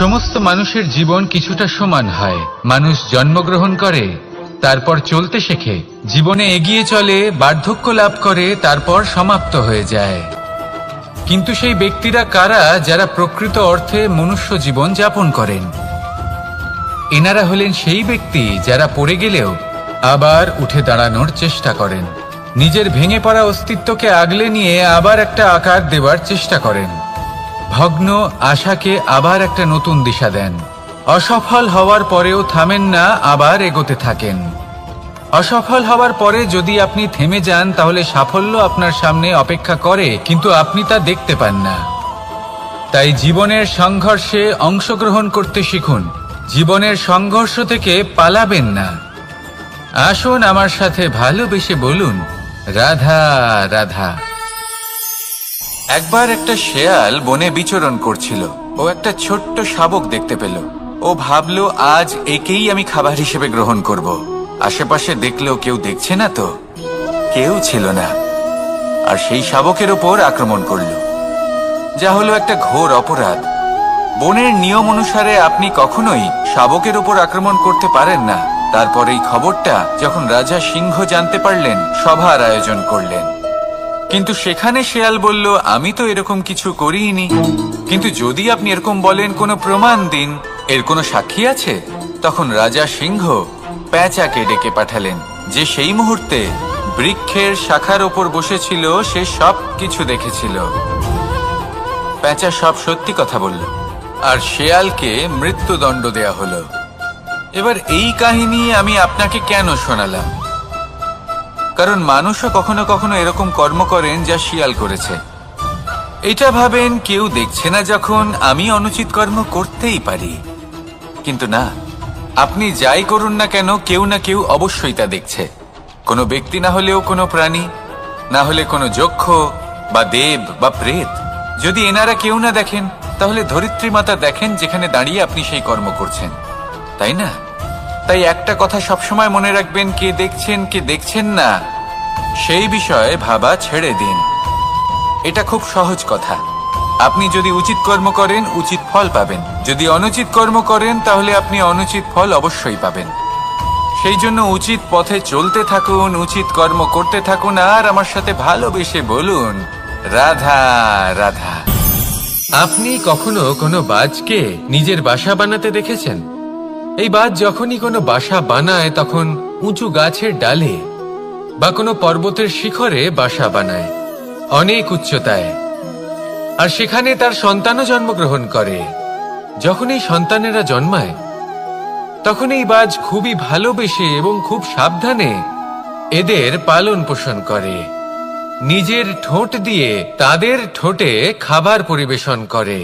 সমস্ত মানুষের জীবন কিছুটা সমান হয়। মানুষ জন্মগ্রহণ করে, তারপর চলতে শেখে, জীবনে এগিয়ে চলে, বার্ধক্য লাভ করে, তারপর সমাপ্ত হয়ে যায়। কিন্তু সেই ব্যক্তিরা কারা যারা প্রকৃত অর্থে মনুষ্য জীবন যাপন করেন? এনারা হলেন সেই ব্যক্তি যারা পড়ে গেলেও আবার উঠে দাঁড়ানোর চেষ্টা করেন, নিজের ভেঙে পড়া অস্তিত্বকে আগলে নিয়ে আবার একটা আকার দেওয়ার চেষ্টা করেন, ভগ্ন আশাকে আবার একটা নতুন দিশা দেন। অসফল হওয়ার পরেও থামেন না, আবার এগোতে থাকেন। অসফল হওয়ার পরে যদি আপনি থেমে যান তাহলে সাফল্য আপনার সামনে অপেক্ষা করে, কিন্তু আপনি তা দেখতে পান না। তাই জীবনের সংঘর্ষে অংশগ্রহণ করতে শিখুন, জীবনের সংঘর্ষ থেকে পালাবেন না। আসুন আমার সাথে ভালোবেসে বলুন, রাধা রাধা। একবার একটা শেয়াল বনে বিচরণ করছিল। ও একটা ছোট্ট শাবক দেখতে পেল। ও ভাবল, আজ একেই আমি খাবার হিসেবে গ্রহণ করব। আশেপাশে দেখলো কেউ দেখছে না, তো কেউ ছিল না, আর সেই শাবকের ওপর আক্রমণ করল, যা হলো একটা ঘোর অপরাধ। বনের নিয়ম অনুসারে আপনি কখনোই শাবকের ওপর আক্রমণ করতে পারেন না। তারপর এই খবরটা যখন রাজা সিংহ জানতে পারলেন, সভার আয়োজন করলেন। কিন্তু সেখানে শেয়াল বলল, আমি তো এরকম কিছু করিনি। কিন্তু যদি আপনি এরকম বলেন, কোনো প্রমাণ দিন, এর কোনো সাক্ষী আছে? তখন রাজা সিংহ পেঁচাকে ডেকে পাঠালেন, যে সেই মুহূর্তে বৃক্ষের শাখার ওপর বসেছিল, সে সব কিছু দেখেছিল। পেঁচা সব সত্যি কথা বলল, আর শেয়ালকে মৃত্যুদণ্ড দেয়া হলো। এবার এই কাহিনী আমি আপনাকে কেন শোনালাম? কারণ মানুষও কখনো কখনো এরকম কর্ম করেন যা শিয়াল করেছে। এটা ভাবেন কেউ দেখছে না, যখন আমি অনুচিত কর্ম করতেই পারি। কিন্তু না, আপনি যাই করুন না কেন, কেউ না কেউ অবশ্যই তা দেখছে। কোনো ব্যক্তি না হলেও কোনো প্রাণী, না হলে কোনো যক্ষ বা দেব বা প্রেত। যদি এনারা কেউ না দেখেন, তাহলে ধরিত্রী মাতা দেখেন, যেখানে দাঁড়িয়ে আপনি সেই কর্ম করছেন, তাই না? তাই একটা কথা সবসময় মনে রাখবেন, কে দেখছেন কে দেখছেন না সেই বিষয়ে ভাবা ছেড়ে দিন। এটা খুব সহজ কথা। আপনি যদি উচিত কর্ম করেন, উচিত ফল পাবেন। যদি অনুচিত কর্ম করেন, তাহলে আপনি অনুচিত ফল অবশ্যই পাবেন। সেই জন্য উচিত পথে চলতে থাকুন, উচিত কর্ম করতে থাকুন, আর আমার সাথে ভালোবেসে বলুন, রাধা রাধা। আপনি কখনো কোনো বাজকে নিজের বাসা বানাতে দেখেছেন? এই বাজ যখনই কোনো বাসা বানায়, তখন উঁচু গাছের ডালে বা কোনো পর্বতের শিখরে বাসা বানায়, অনেক উচ্চতায়। আর সেখানে তার সন্তানও জন্মগ্রহণ করে। যখন এই সন্তানেরা জন্মায়, তখন এই বাজ খুবই ভালোবেসে এবং খুব সাবধানে এদের পালন পোষণ করে। নিজের ঠোঁট দিয়ে তাদের ঠোঁটে খাবার পরিবেশন করে।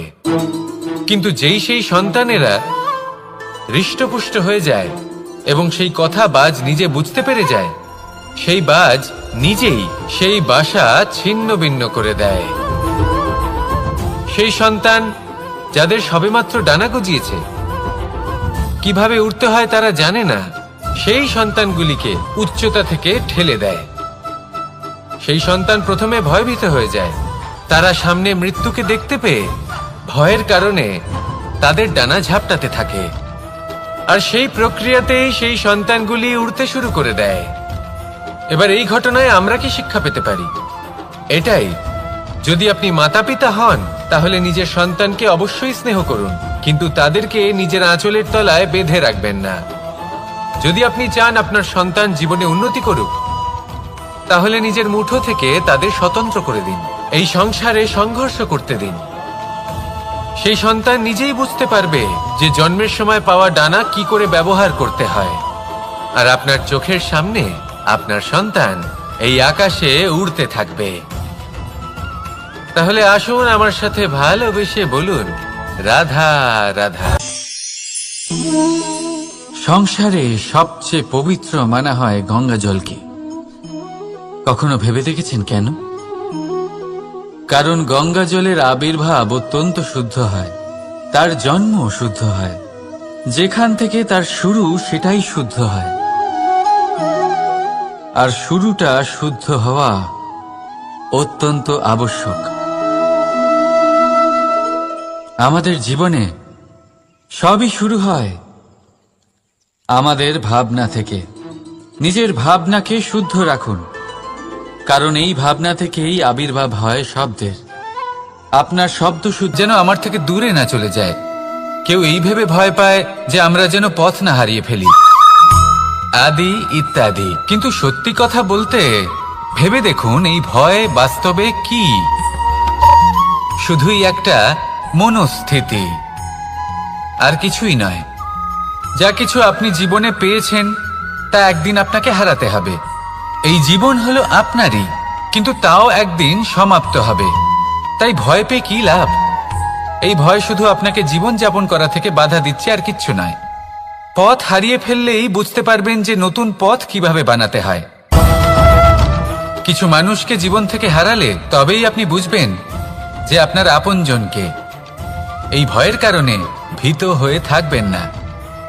কিন্তু যেই সেই সন্তানেরা হৃষ্টপুষ্ট হয়ে যায় এবং সেই কথা বাজ নিজে বুঝতে পেরে যায়, সেই বাজ নিজেই সেই বাসা ছিন্ন ভিন্ন করে দেয়। সেই সন্তান যাদের সবেমাত্র ডানা গজিয়েছে, কিভাবে উড়তে হয় তারা জানে না, সেই সন্তানগুলিকে উচ্চতা থেকে ঠেলে দেয়। সেই সন্তান প্রথমে ভয়ভীত হয়ে যায়। তারা সামনে মৃত্যুকে দেখতে পেয়ে ভয়ের কারণে তাদের ডানা ঝাপটাতে থাকে, আর সেই প্রক্রিয়াতেই সেই সন্তানগুলি উড়তে শুরু করে দেয়। এবার এই ঘটনায় আমরা কি শিক্ষা পেতে পারি? এটাই, যদি আপনি মাতা পিতা হন, তাহলে নিজের সন্তানকে অবশ্যই স্নেহ করুন, কিন্তু তাদেরকে নিজের আঁচলের তলায় বেঁধে রাখবেন না। যদি আপনি চান আপনার সন্তান জীবনে উন্নতি করুক, তাহলে নিজের মুঠো থেকে তাদের স্বতন্ত্র করে দিন। এই সংসারে সংঘর্ষ করতে দিন। সেই সন্তান নিজেই বুঝতে পারবে যে জন্মের সময় পাওয়া ডানা কি করে ব্যবহার করতে হয়। আর আপনার চোখের সামনে আপনার সন্তান এই আকাশে উড়তে থাকবে। তাহলে আসুন আমার সাথে ভালোবেসে বলুন, রাধা রাধা। সংসারে সবচেয়ে পবিত্র মানা হয় গঙ্গা জলকে। কখনো ভেবে দেখেছেন কেন? কারণ গঙ্গা জলের আবির্ভাব অত্যন্ত শুদ্ধ হয়, তার জন্ম শুদ্ধ হয়, যেখান থেকে তার শুরু সেটাই শুদ্ধ হয়। আর শুরুটা শুদ্ধ হওয়া অত্যন্ত আবশ্যক। আমাদের জীবনে সবই শুরু হয় আমাদের ভাবনা থেকে। নিজের ভাবনাকে শুদ্ধ রাখুন, কারণ এই ভাবনা থেকেই আবির্ভাব হয় শব্দের। আপনার শব্দ শুদ্ধ যেন আমার থেকে দূরে না চলে যায়। কেউ এই ভেবে ভয় পায় যে আমরা যেন পথ না হারিয়ে ফেলি, আদি ইত্যাদি। কিন্তু সত্যি কথা বলতে ভেবে দেখুন, এই ভয় বাস্তবে কি? শুধুই একটা মনস্থিতি, আর কিছুই নয়। যা কিছু আপনি জীবনে পেয়েছেন তা একদিন আপনাকে হারাতে হবে। এই জীবন হলো আপনারই, কিন্তু তাও একদিন সমাপ্ত হবে। তাই ভয় পেয়ে কি লাভ? এই ভয় শুধু আপনাকে জীবন যাপন করা থেকে বাধা দিচ্ছে, আর কিচ্ছু নয়। পথ হারিয়ে ফেললেই বুঝতে পারবেন যে নতুন পথ কিভাবে বানাতে হয়। কিছু মানুষকে জীবন থেকে হারালে তবেই আপনি বুঝবেন যে আপনার আপনজনকে। এই ভয়ের কারণে ভীত হয়ে থাকবেন না।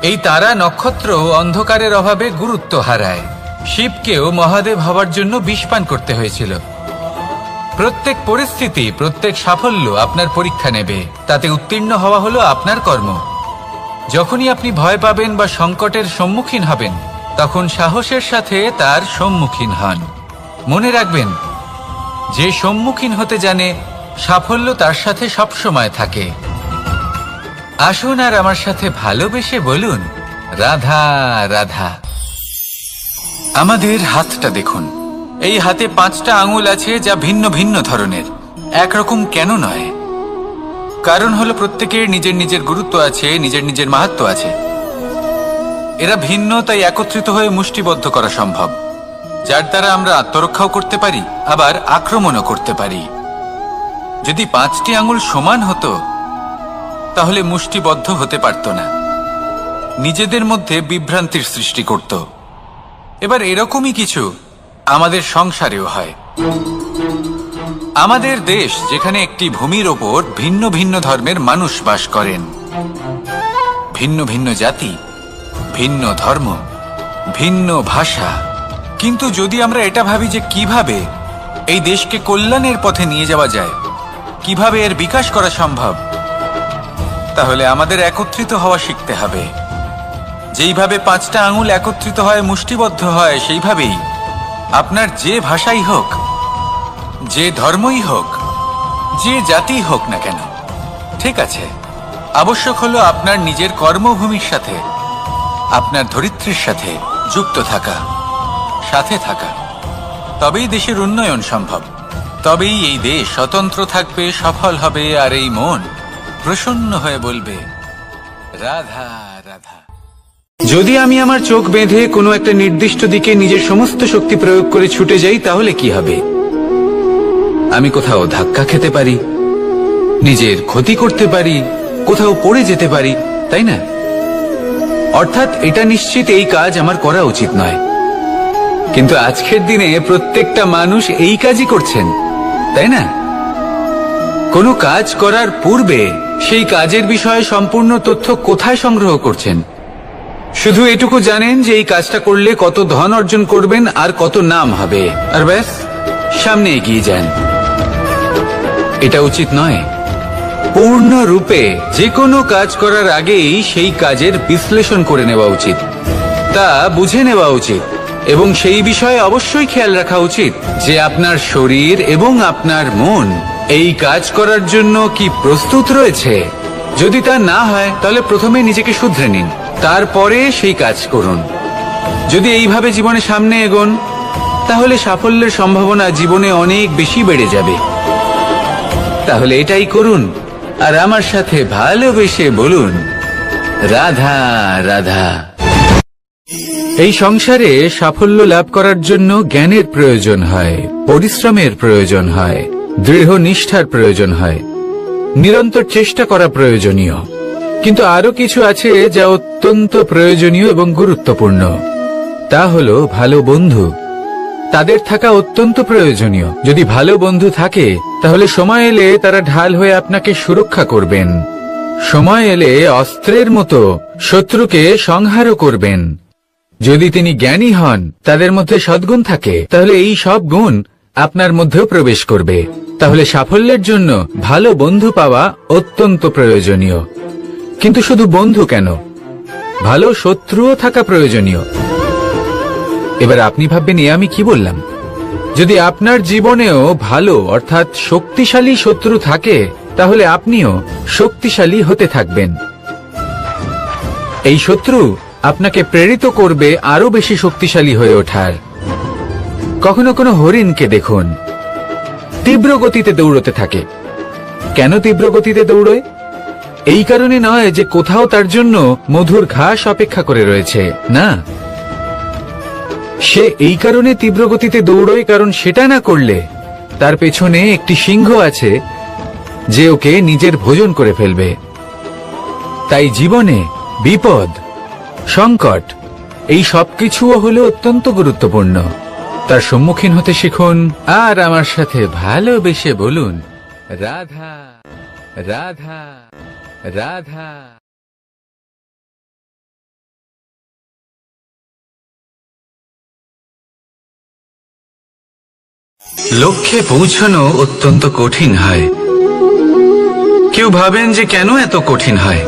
এই তারা নক্ষত্র অন্ধকারের অভাবে গুরুত্ব হারায়। শিবকেও মহাদেব হওয়ার জন্য বিষ পান করতে হয়েছিল। প্রত্যেক পরিস্থিতি, প্রত্যেক সাফল্য আপনার পরীক্ষা নেবে। তাতে উত্তীর্ণ হওয়া হলো আপনার কর্ম। যখনই আপনি ভয় পাবেন বা সংকটের সম্মুখীন হবেন, তখন সাহসের সাথে তার সম্মুখীন হন। মনে রাখবেন, যে সম্মুখীন হতে জানে সাফল্য তার সাথে সবসময় থাকে। আসুন আর আমার সাথে ভালোবেসে বলুন, রাধা রাধা। আমাদের হাতটা দেখুন। এই হাতে 5টা আঙুল আছে, যা ভিন্ন ভিন্ন ধরনের। একরকম কেন নয়? কারণ হলো প্রত্যেকের নিজের নিজের গুরুত্ব আছে, নিজের নিজের মাহাত্ম্য আছে। এরা ভিন্ন, তাই একত্রিত হয়ে মুষ্টিবদ্ধ করা সম্ভব, যার দ্বারা আমরা আত্মরক্ষাও করতে পারি, আবার আক্রমণও করতে পারি। যদি 5টি আঙুল সমান হতো তাহলে মুষ্টিবদ্ধ হতে পারত না, নিজেদের মধ্যে বিভ্রান্তির সৃষ্টি করত। এবার এরকমই কিছু আমাদের সংসারেও হয়। আমাদের দেশ, যেখানে একটি ভূমির ওপর ভিন্ন ভিন্ন ধর্মের মানুষ বাস করেন, ভিন্ন ভিন্ন জাতি, ভিন্ন ধর্ম, ভিন্ন ভাষা। কিন্তু যদি আমরা এটা ভাবি যে কিভাবে এই দেশকে কল্যাণের পথে নিয়ে যাওয়া যায়, কিভাবে এর বিকাশ করা সম্ভব, তাহলে আমাদের একত্রিত হওয়া শিখতে হবে। যেইভাবে 5টা আঙুল একত্রিত হয়, মুষ্টিবদ্ধ হয়, সেইভাবেই আপনার যে ভাষাই হোক, যে ধর্মই হোক, যে জাতি হোক না কেন, ঠিক আছে, আবশ্যক হলো আপনার নিজের কর্মভূমির সাথে, আপনার ধরিত্রীর সাথে যুক্ত থাকা, সাথে থাকা। তবেই দেশের উন্নয়ন সম্ভব। তবেই এই দেশ স্বতন্ত্র থাকবে, সফল হবে, আর এই মন প্রসন্ন হয়ে বলবে, রাধা রাধা। যদি আমি আমার চোখ বেঁধে কোনো একটা নির্দিষ্ট দিকে নিজের সমস্ত শক্তি প্রয়োগ করে ছুটে যাই, তাহলে কি হবে? আমি কোথাও ধাক্কা খেতে পারি, নিজের ক্ষতি করতে পারি, কোথাও পড়ে যেতে পারি, তাই না? অর্থাৎ এটা নিশ্চিত এই কাজ আমার করা উচিত নয়। কিন্তু আজকের দিনে প্রত্যেকটা মানুষ এই কাজই করছেন, তাই না? কোনো কাজ করার পূর্বে সেই কাজের বিষয়ে সম্পূর্ণ তথ্য কোথায় সংগ্রহ করছেন? শুধু এটুকু জানেন যে এই কাজটা করলে কত ধন অর্জন করবেন আর কত নাম হবে, আর ব্যাস সামনে এগিয়ে যান। এটা উচিত নয়। পূর্ণরূপে যে কোনো কাজ করার আগেই সেই কাজের বিশ্লেষণ করে নেওয়া উচিত, তা বুঝে নেওয়া উচিত, এবং সেই বিষয়ে অবশ্যই খেয়াল রাখা উচিত যে আপনার শরীর এবং আপনার মন এই কাজ করার জন্য কি প্রস্তুত রয়েছে। যদি তা না হয়, তাহলে প্রথমে নিজেকে শুধরে নিন, তারপরে সেই কাজ করুন। যদি এইভাবে জীবনে সামনে এগোন, তাহলে সাফল্যের সম্ভাবনা জীবনে অনেক বেশি বেড়ে যাবে। তাহলে এটাই করুন, আর আমার সাথে ভালোবেসে বলুন, রাধা রাধা। এই সংসারে সাফল্য লাভ করার জন্য জ্ঞানের প্রয়োজন হয়, পরিশ্রমের প্রয়োজন হয়, দৃঢ় নিষ্ঠার প্রয়োজন হয়, নিরন্তর চেষ্টা করা প্রয়োজনীয়। কিন্তু আরো কিছু আছে যা অত্যন্ত প্রয়োজনীয় এবং গুরুত্বপূর্ণ। তা হলো ভালো বন্ধু। তাদের থাকা অত্যন্ত প্রয়োজনীয়। যদি ভালো বন্ধু থাকে, তাহলে সময় এলে তারা ঢাল হয়ে আপনাকে সুরক্ষা করবেন। সময় এলে অস্ত্রের মতো শত্রুকে সংহারও করবেন। যদি তিনি জ্ঞানী হন, তাদের মধ্যে সদ্গুণ থাকে, তাহলে এই সব গুণ আপনার মধ্যেও প্রবেশ করবে। তাহলে সাফল্যের জন্য ভালো বন্ধু পাওয়া অত্যন্ত প্রয়োজনীয়। কিন্তু শুধু বন্ধু কেন, ভালো শত্রুও থাকা প্রয়োজনীয়। এবার আপনি ভাববেন, আমি কি বললাম? যদি আপনার জীবনেও ভালো অর্থাৎ শক্তিশালী শত্রু থাকে, তাহলে আপনিও শক্তিশালী হতে থাকবেন। এই শত্রু আপনাকে প্রেরিত করবে আরো বেশি শক্তিশালী হয়ে ওঠার। কখনো কোনো হরিণকে দেখুন, তীব্র গতিতে দৌড়তে থাকে। কেন তীব্র গতিতে দৌড়য়? এই কারণে নয় যে কোথাও তার জন্য মধুর ঘাস অপেক্ষা করে রয়েছে, না। সে এই কারণে তীব্র গতিতে দৌড়য় কারণ সেটা না করলে তার পেছনে একটি সিংহ আছে যে ওকে নিজের ভোজন করে ফেলবে। তাই জীবনে বিপদ, সংকট, এই সবকিছুও হলো অত্যন্ত গুরুত্বপূর্ণ। তার সম্মুখীন হতে শিখুন আর আমার সাথে ভালোবেসে বলুন, রাধা রাধা রাধা। লক্ষ্যে পৌঁছানো অত্যন্ত কঠিন হয়। কেউ ভাবেন যে কেন এত কঠিন হয়,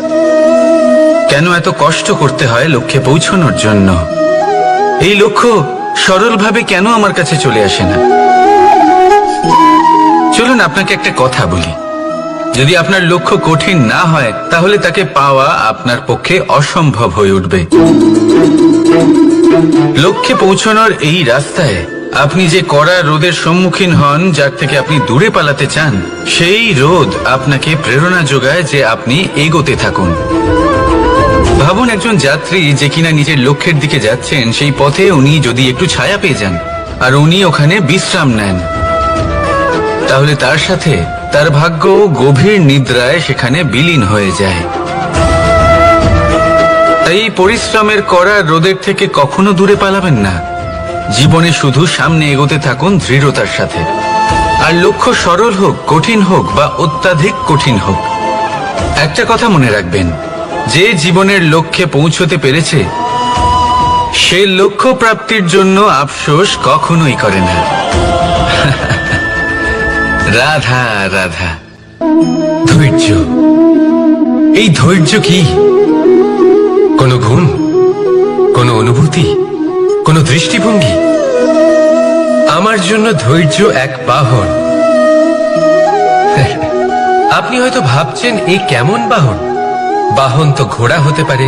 কেন এত কষ্ট করতে হয় লক্ষ্যে পৌঁছানোর জন্য। এই লক্ষ্য সরলভাবে কেন আমার কাছে চলে আসে না? চলুন আপনাকে একটা কথা বলি, যদি আপনার লক্ষ্য কঠিন না হয় তাহলে তাকে পাওয়া আপনার পক্ষে অসম্ভব হয়ে উঠবে। লক্ষ্যে পৌঁছানোর এই রাস্তায় আপনি যে কড়া রোদের সম্মুখীন হন, যার থেকে আপনি দূরে পালাতে চান, সেই রোদ আপনাকে প্রেরণা যোগায় যে আপনি এগোতে থাকুন। ভাবুন একজন যাত্রী যে কিনা নিজের লক্ষ্যের দিকে যাচ্ছেন, সেই পথে উনি যদি একটু ছায়া পেয়ে যান আর উনি ওখানে বিশ্রাম নেন, তাহলে তার সাথে তার ভাগ্য গভীর নিদ্রায় সেখানে বিলীন হয়ে যায়। তাই এই পরিশ্রমের কড়া রোদের থেকে কখনো দূরে পালাবেন না। জীবনে শুধু সামনে এগোতে থাকুন দৃঢ়তার সাথে। আর লক্ষ্য সরল হোক, কঠিন হোক বা অত্যাধিক কঠিন হোক, একটা কথা মনে রাখবেন, যে জীবনের লক্ষ্যে পৌঁছতে পেরেছে সে লক্ষ্য প্রাপ্তির জন্য আফসোস কখনোই করে না। রাধা রাধা। ধৈর্য, এই ধৈর্য কি কোনো গুণ, কোনো অনুভূতি, কোনো দৃষ্টিভঙ্গি? আমার জন্য ধৈর্য এক বাহন। আপনি হয়তো ভাবছেন এ কেমন বাহন? বাহন তো ঘোড়া হতে পারে,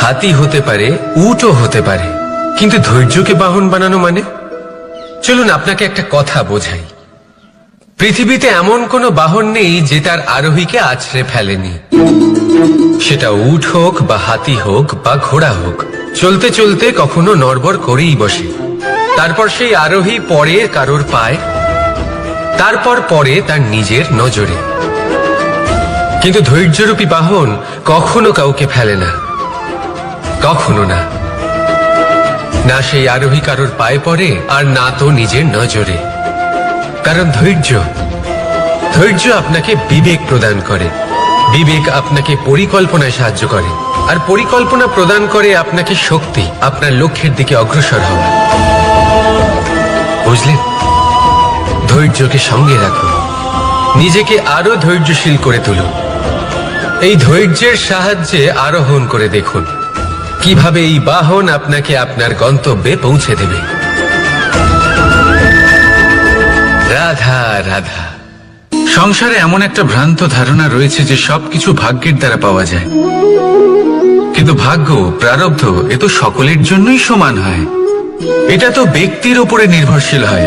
হাতি হতে পারে, উটও হতে পারে, কিন্তু ধৈর্যকে বাহন বানানো মানে? চলুন আপনাকে একটা কথা বোঝাই। পৃথিবীতে এমন কোনো বাহন নেই যে তার আরোহীকে আছড়ে ফেলেনি। সেটা উট হোক বা হাতি হোক বা ঘোড়া হোক, চলতে চলতে কখনো নড়বড় করেই বসে। তারপর সেই আরোহী পরে কারোর পায়, তারপর পরে তার নিজের নজরে। কিন্তু ধৈর্যরূপী বাহন কখনো কাউকে ফেলে না, কখনো না। না সেই আরোহী কারোর পায়ে পড়ে আর না তো নিজের নজরে। কারণ ধৈর্য আপনাকে বিবেক প্রদান করে, বিবেক আপনাকে পরিকল্পনায় সাহায্য করে, আর পরিকল্পনা প্রদান করে আপনাকে শক্তি আপনার লক্ষ্যের দিকে অগ্রসর হওয়ার। বুঝলেন? ধৈর্যকে সঙ্গে রাখুন, নিজেকে আরো ধৈর্যশীল করে তুলুন। এই ধৈর্যের সাহায্যে আরোহণ করে দেখুন কিভাবে এই বাহন আপনাকে আপনার গন্তব্যে পৌঁছে দেবে। রাধা রাধা। সংসারে এমন একটা ভ্রান্ত ধারণা রয়েছে যে সবকিছু ভাগ্যের দ্বারা পাওয়া যায়, কিন্তু ভাগ্য, প্রারব্ধ এ তো সকলের জন্যই সমান হয়। এটা তো ব্যক্তির উপরে নির্ভরশীল হয়,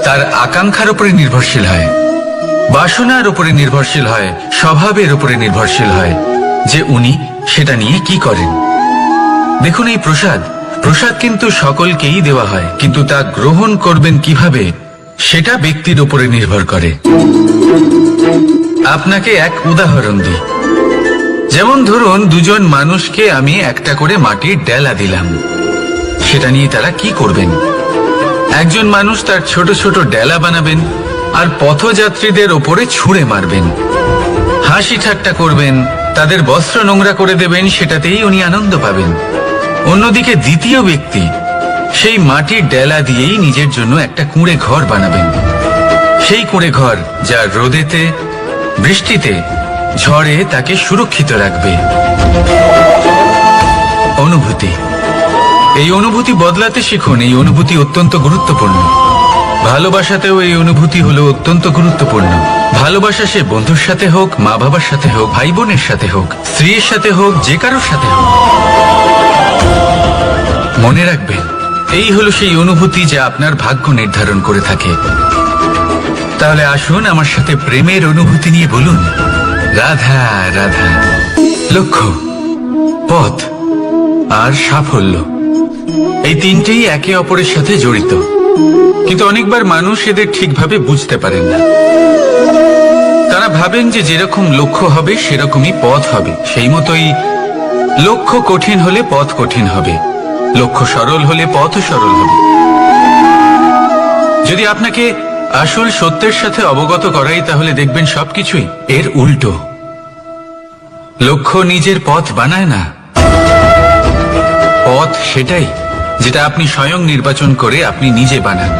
তার আকাঙ্ক্ষার উপরে নির্ভরশীল হয়, বাসনার উপরে নির্ভরশীল হয়, স্বভাবের উপরে নির্ভরশীল হয় যে উনি সেটা নিয়ে কি করেন। দেখুন এই প্রসাদ কিন্তু সকলকেই দেওয়া হয়, কিন্তু তা গ্রহণ করবেন কিভাবে সেটা ব্যক্তির উপরে নির্ভর করে। আপনাকে এক উদাহরণ দিই। যেমন ধরুন দুজন মানুষকে আমি একটা করে মাটির ডেলা দিলাম, সেটা নিয়ে তারা কি করবেন? একজন মানুষ তার ছোট ছোট ডেলা বানাবেন আর পথযাত্রীদের ওপরে ছুঁড়ে মারবেন, হাসি ঠাট্টা করবেন, তাদের বস্ত্র নোংরা করে দেবেন, সেটাতেই উনি আনন্দ পাবেন। অন্যদিকে দ্বিতীয় ব্যক্তি সেই মাটির ডেলা দিয়েই নিজের জন্য একটা কুঁড়ে ঘর বানাবেন। সেই কুঁড়ে ঘর যা রোদেতে, বৃষ্টিতে ঝড়ে তাকে সুরক্ষিত রাখবে। অনুভূতি, এই অনুভূতি বদলাতে শিখুন। এই অনুভূতি অত্যন্ত গুরুত্বপূর্ণ। ভালোবাসাতেও এই অনুভূতি হলো অত্যন্ত গুরুত্বপূর্ণ। ভালোবাসা সে বন্ধুর সাথে হোক, মা বাবার সাথে হোক, ভাই বোনের সাথে হোক, স্ত্রীর সাথে হোক, যে কারোর সাথে হোক। মনে রাখবেন, এই হলো সেই অনুভূতি যা আপনার ভাগ্য নির্ধারণ করে থাকে। তাহলে আসুন আমার সাথে প্রেমের অনুভূতি নিয়ে বলুন, রাধা রাধা। লক্ষ্য, পথ আর সাফল্য, এই তিনটেই একে অপরের সাথে জড়িত, কিন্তু অনেকবার মানুষ এদের ঠিকভাবে বুঝতে পারেন না। তারা ভাবেন যে যেরকম লক্ষ্য হবে সেরকমই পথ হবে। সেই মতোই লক্ষ্য কঠিন হলে পথ কঠিন হবে, লক্ষ্য সরল হলে পথও সরল হবে। যদি আপনাকে আসল সত্যের সাথে অবগত করাই, তাহলে দেখবেন সবকিছুই এর উল্টো। লক্ষ্য নিজের পথ বানায় না, পথ সেটাই যেটা আপনি স্বয়ং নির্বাচন করে আপনি নিজে বানান।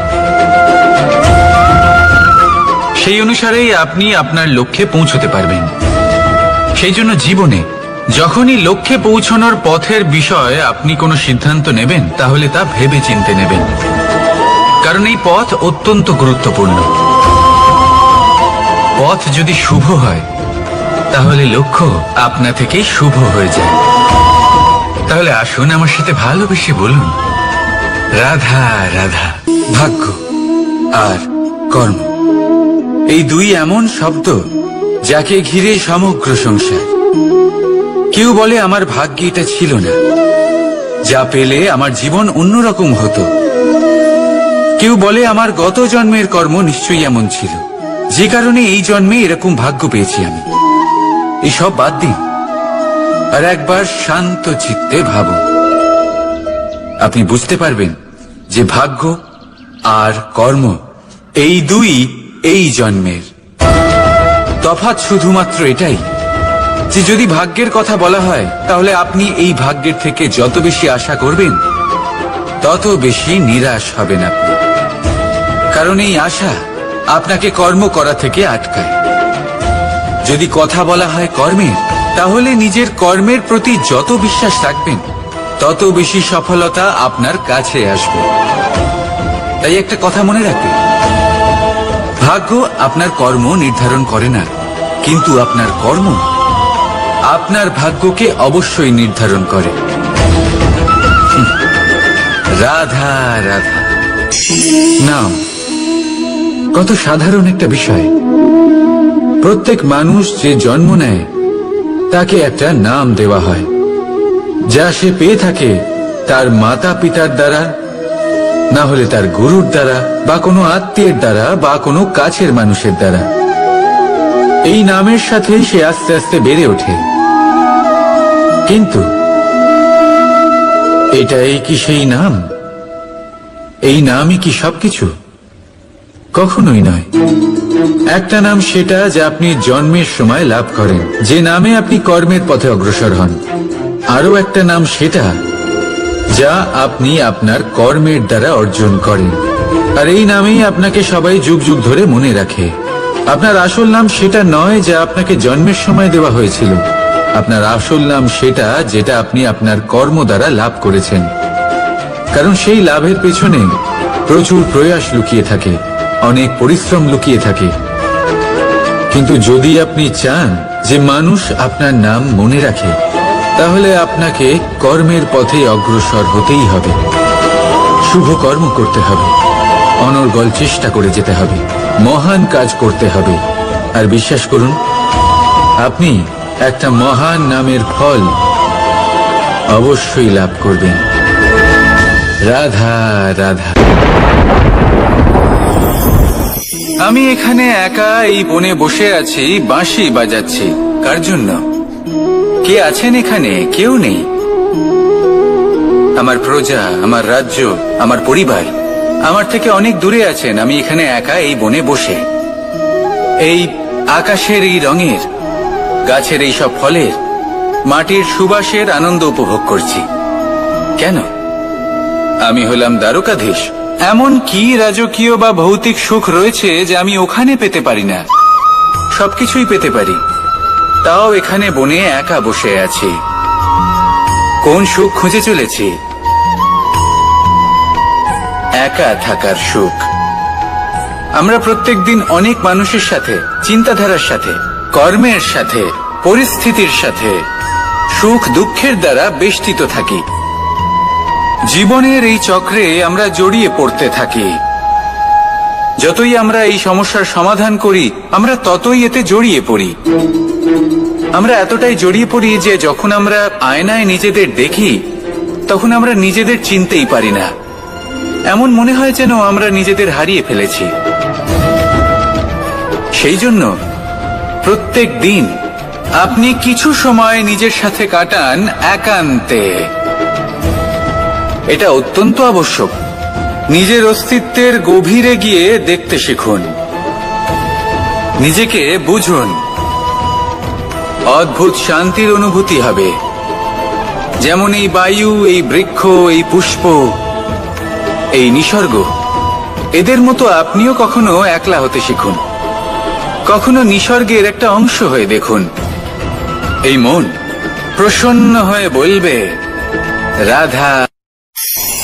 সেই অনুসারেই আপনি আপনার লক্ষ্যে পৌঁছতে পারবেন। সেই জন্য জীবনে যখনই লক্ষ্যে পৌঁছানোর পথের বিষয়ে আপনি কোনো সিদ্ধান্ত নেবেন, তাহলে তা ভেবে চিন্তে নেবেন, কারণ এই পথ অত্যন্ত গুরুত্বপূর্ণ। পথ যদি শুভ হয়, তাহলে লক্ষ্য আপনা থেকেই শুভ হয়ে যায়। তাহলে আসুন আমার সাথে ভালোবেসে বলুন, রাধা রাধা। ভাগ্য আর কর্ম, এই দুই এমন শব্দ যাকে ঘিরে সমগ্র সংসার। কেউ বলে আমার ভাগ্যে এটা ছিল না, যা পেলে আমার জীবন অন্যরকম হতো। কেউ বলে আমার গত জন্মের কর্ম নিশ্চয়ই এমন ছিল, যে কারণে এই জন্মে এরকম ভাগ্য পেয়েছি আমি। এসব বাদ দিন আর একবার শান্ত চিত্তে ভাবুন। আপনি বুঝতে পারবেন যে ভাগ্য আর কর্ম এই দুই এই জন্মের। তফাৎ শুধুমাত্র এটাই যে যদি ভাগ্যের কথা বলা হয়, তাহলে আপনি এই ভাগ্যের থেকে যত বেশি আশা করবেন, তত বেশি নিরাশ হবেন আপনি। কারণ এই আশা আপনাকে কর্ম করা থেকে আটকায়। যদি কথা বলা হয় কর্মের, তাহলে নিজের কর্মের প্রতি যত বিশ্বাস রাখবেন, তত বেশি সফলতা আপনার কাছে আসবে। তাই একটা কথা মনে রাখবেন, ভাগ্য আপনার কর্ম নির্ধারণ করে না, কিন্তু আপনার কর্ম আপনার ভাগ্যকে অবশ্যই নির্ধারণ করে। রাধা রাধা। নাম কত সাধারণ একটা বিষয়। প্রত্যেক মানুষ যে জন্ম নেয়, তাকে একটা নাম দেওয়া হয়, যা সে পেয়ে থাকে তার মাতা পিতার দ্বারা, না হলে তার গুরুর দ্বারা, বা কোনো আত্মীয়ের দ্বারা, বা কোনো কাছের মানুষের দ্বারা। এই নামের সাথে সে আস্তে আস্তে বেড়ে ওঠে। কিন্তু এটাই কি সেই নাম? এই নামই কি সবকিছু? কখনোই নয়। একটা নাম সেটা যা আপনি জন্মের সময় লাভ করেন, যে নামে আপনি কর্মের পথে অগ্রসর হন। আরো একটা নাম সেটা যা আপনি আপনার কর্মের দ্বারা অর্জন করেন, আর এই নামেই আপনাকে সবাই যুগ যুগ ধরে মনে রাখে। আপনার আসল নাম সেটা নয় যা আপনাকে জন্মের সময় দেওয়া হয়েছিল। আপনার আসল নাম সেটা যেটা আপনি আপনার কর্ম দ্বারা লাভ করেছেন, কারণ সেই লাভের পেছনে প্রচুর প্রয়াস লুকিয়ে থাকে, অনেক পরিশ্রম লুকিয়ে থাকে। কিন্তু যদি আপনি চান যে মানুষ আপনার নাম মনে রাখে, তাহলে আপনাকে কর্মের পথে অগ্রসর হতেই হবে। শুভ কর্ম করতে হবে, অনর্গল চেষ্টা করে যেতে হবে, মহান কাজ করতে হবে। আর বিশ্বাস করুন, আপনি একটা মহান নামের ফল অবশ্যই লাভ করবেন। রাধা রাধা। আমি এখানে একা এই বনে বসে আছি, বাঁশি বাজাচ্ছি। কার জন্য? কে আছেন এখানে? কেউ নেই। আমার প্রজা, আমার রাজ্য, আমার পরিবার আমার থেকে অনেক দূরে আছেন। আমি এখানে একা এই বনে বসে এই আকাশের এই রঙের, গাছের এই সব ফলের, মাটির সুবাসের আনন্দ উপভোগ করছি। কেন? আমি হলাম দ্বারকাধীশ। এমন কি রাজকীয় বা ভৌতিক সুখ রয়েছে যে আমি ওখানে পেতে পারি না? সবকিছুই পেতে পারি, তাও এখানে বনে একা বসে আছি। কোন সুখ খুঁজে চলেছি? একা থাকার সুখ। আমরা প্রত্যেকদিন অনেক মানুষের সাথে, চিন্তাধারার সাথে, কর্মের সাথে, পরিস্থিতির সাথে, সুখ দুঃখের দ্বারা বেষ্টিত থাকি। জীবনের এই চক্রে আমরা জড়িয়ে পড়তে থাকি। যতই আমরা এই সমস্যার সমাধান করি, আমরা ততই এতে জড়িয়ে পড়ি। আমরা এতটাই জড়িয়ে পড়ি যে যখন আমরা আয়নায় নিজেদের দেখি, তখন আমরা নিজেদের চিনতেই পারি না। এমন মনে হয় যেন আমরা নিজেদের হারিয়ে ফেলেছি। সেই জন্য প্রত্যেক দিন আপনি কিছু সময় নিজের সাথে কাটান একান্তে। এটা অত্যন্ত আবশ্যক। নিজের অস্তিত্বের গভীরে গিয়ে দেখতে শিখুন, নিজেকে বুঝুন। অদ্ভুত শান্তির অনুভূতি হবে। যেমন এই বায়ু, এই বৃক্ষ, এই পুষ্প, এই নিসর্গ, এদের মতো আপনিও কখনো একলা হতে শিখুন। কখনো নিসর্গের একটা অংশ হয়ে দেখুন। এই মন প্রসন্ন হয়ে বলবে, রাধা।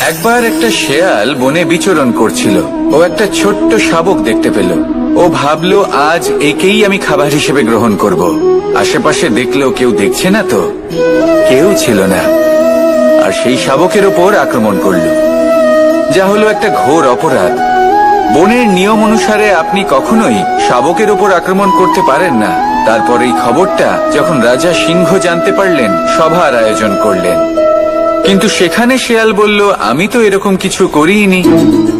একবার একটা শেয়াল বনে বিচরণ করছিল। ও একটা ছোট্ট শাবক দেখতে পেল। ও ভাবলো, আজ একেই আমি খাবার হিসেবে গ্রহণ করব। আশেপাশে দেখলো কেউ দেখছে না তো, কেউ ছিল না। আর সেই শাবকের ওপর আক্রমণ করল, যা হলো একটা ঘোর অপরাধ। বনের নিয়ম অনুসারে আপনি কখনোই শাবকের ওপর আক্রমণ করতে পারেন না। তারপর এই খবরটা যখন রাজা সিংহ জানতে পারলেন, সভার আয়োজন করলেন। কিন্তু সেখানে শেয়াল বলল, আমি তো এরকম কিছু করিনি।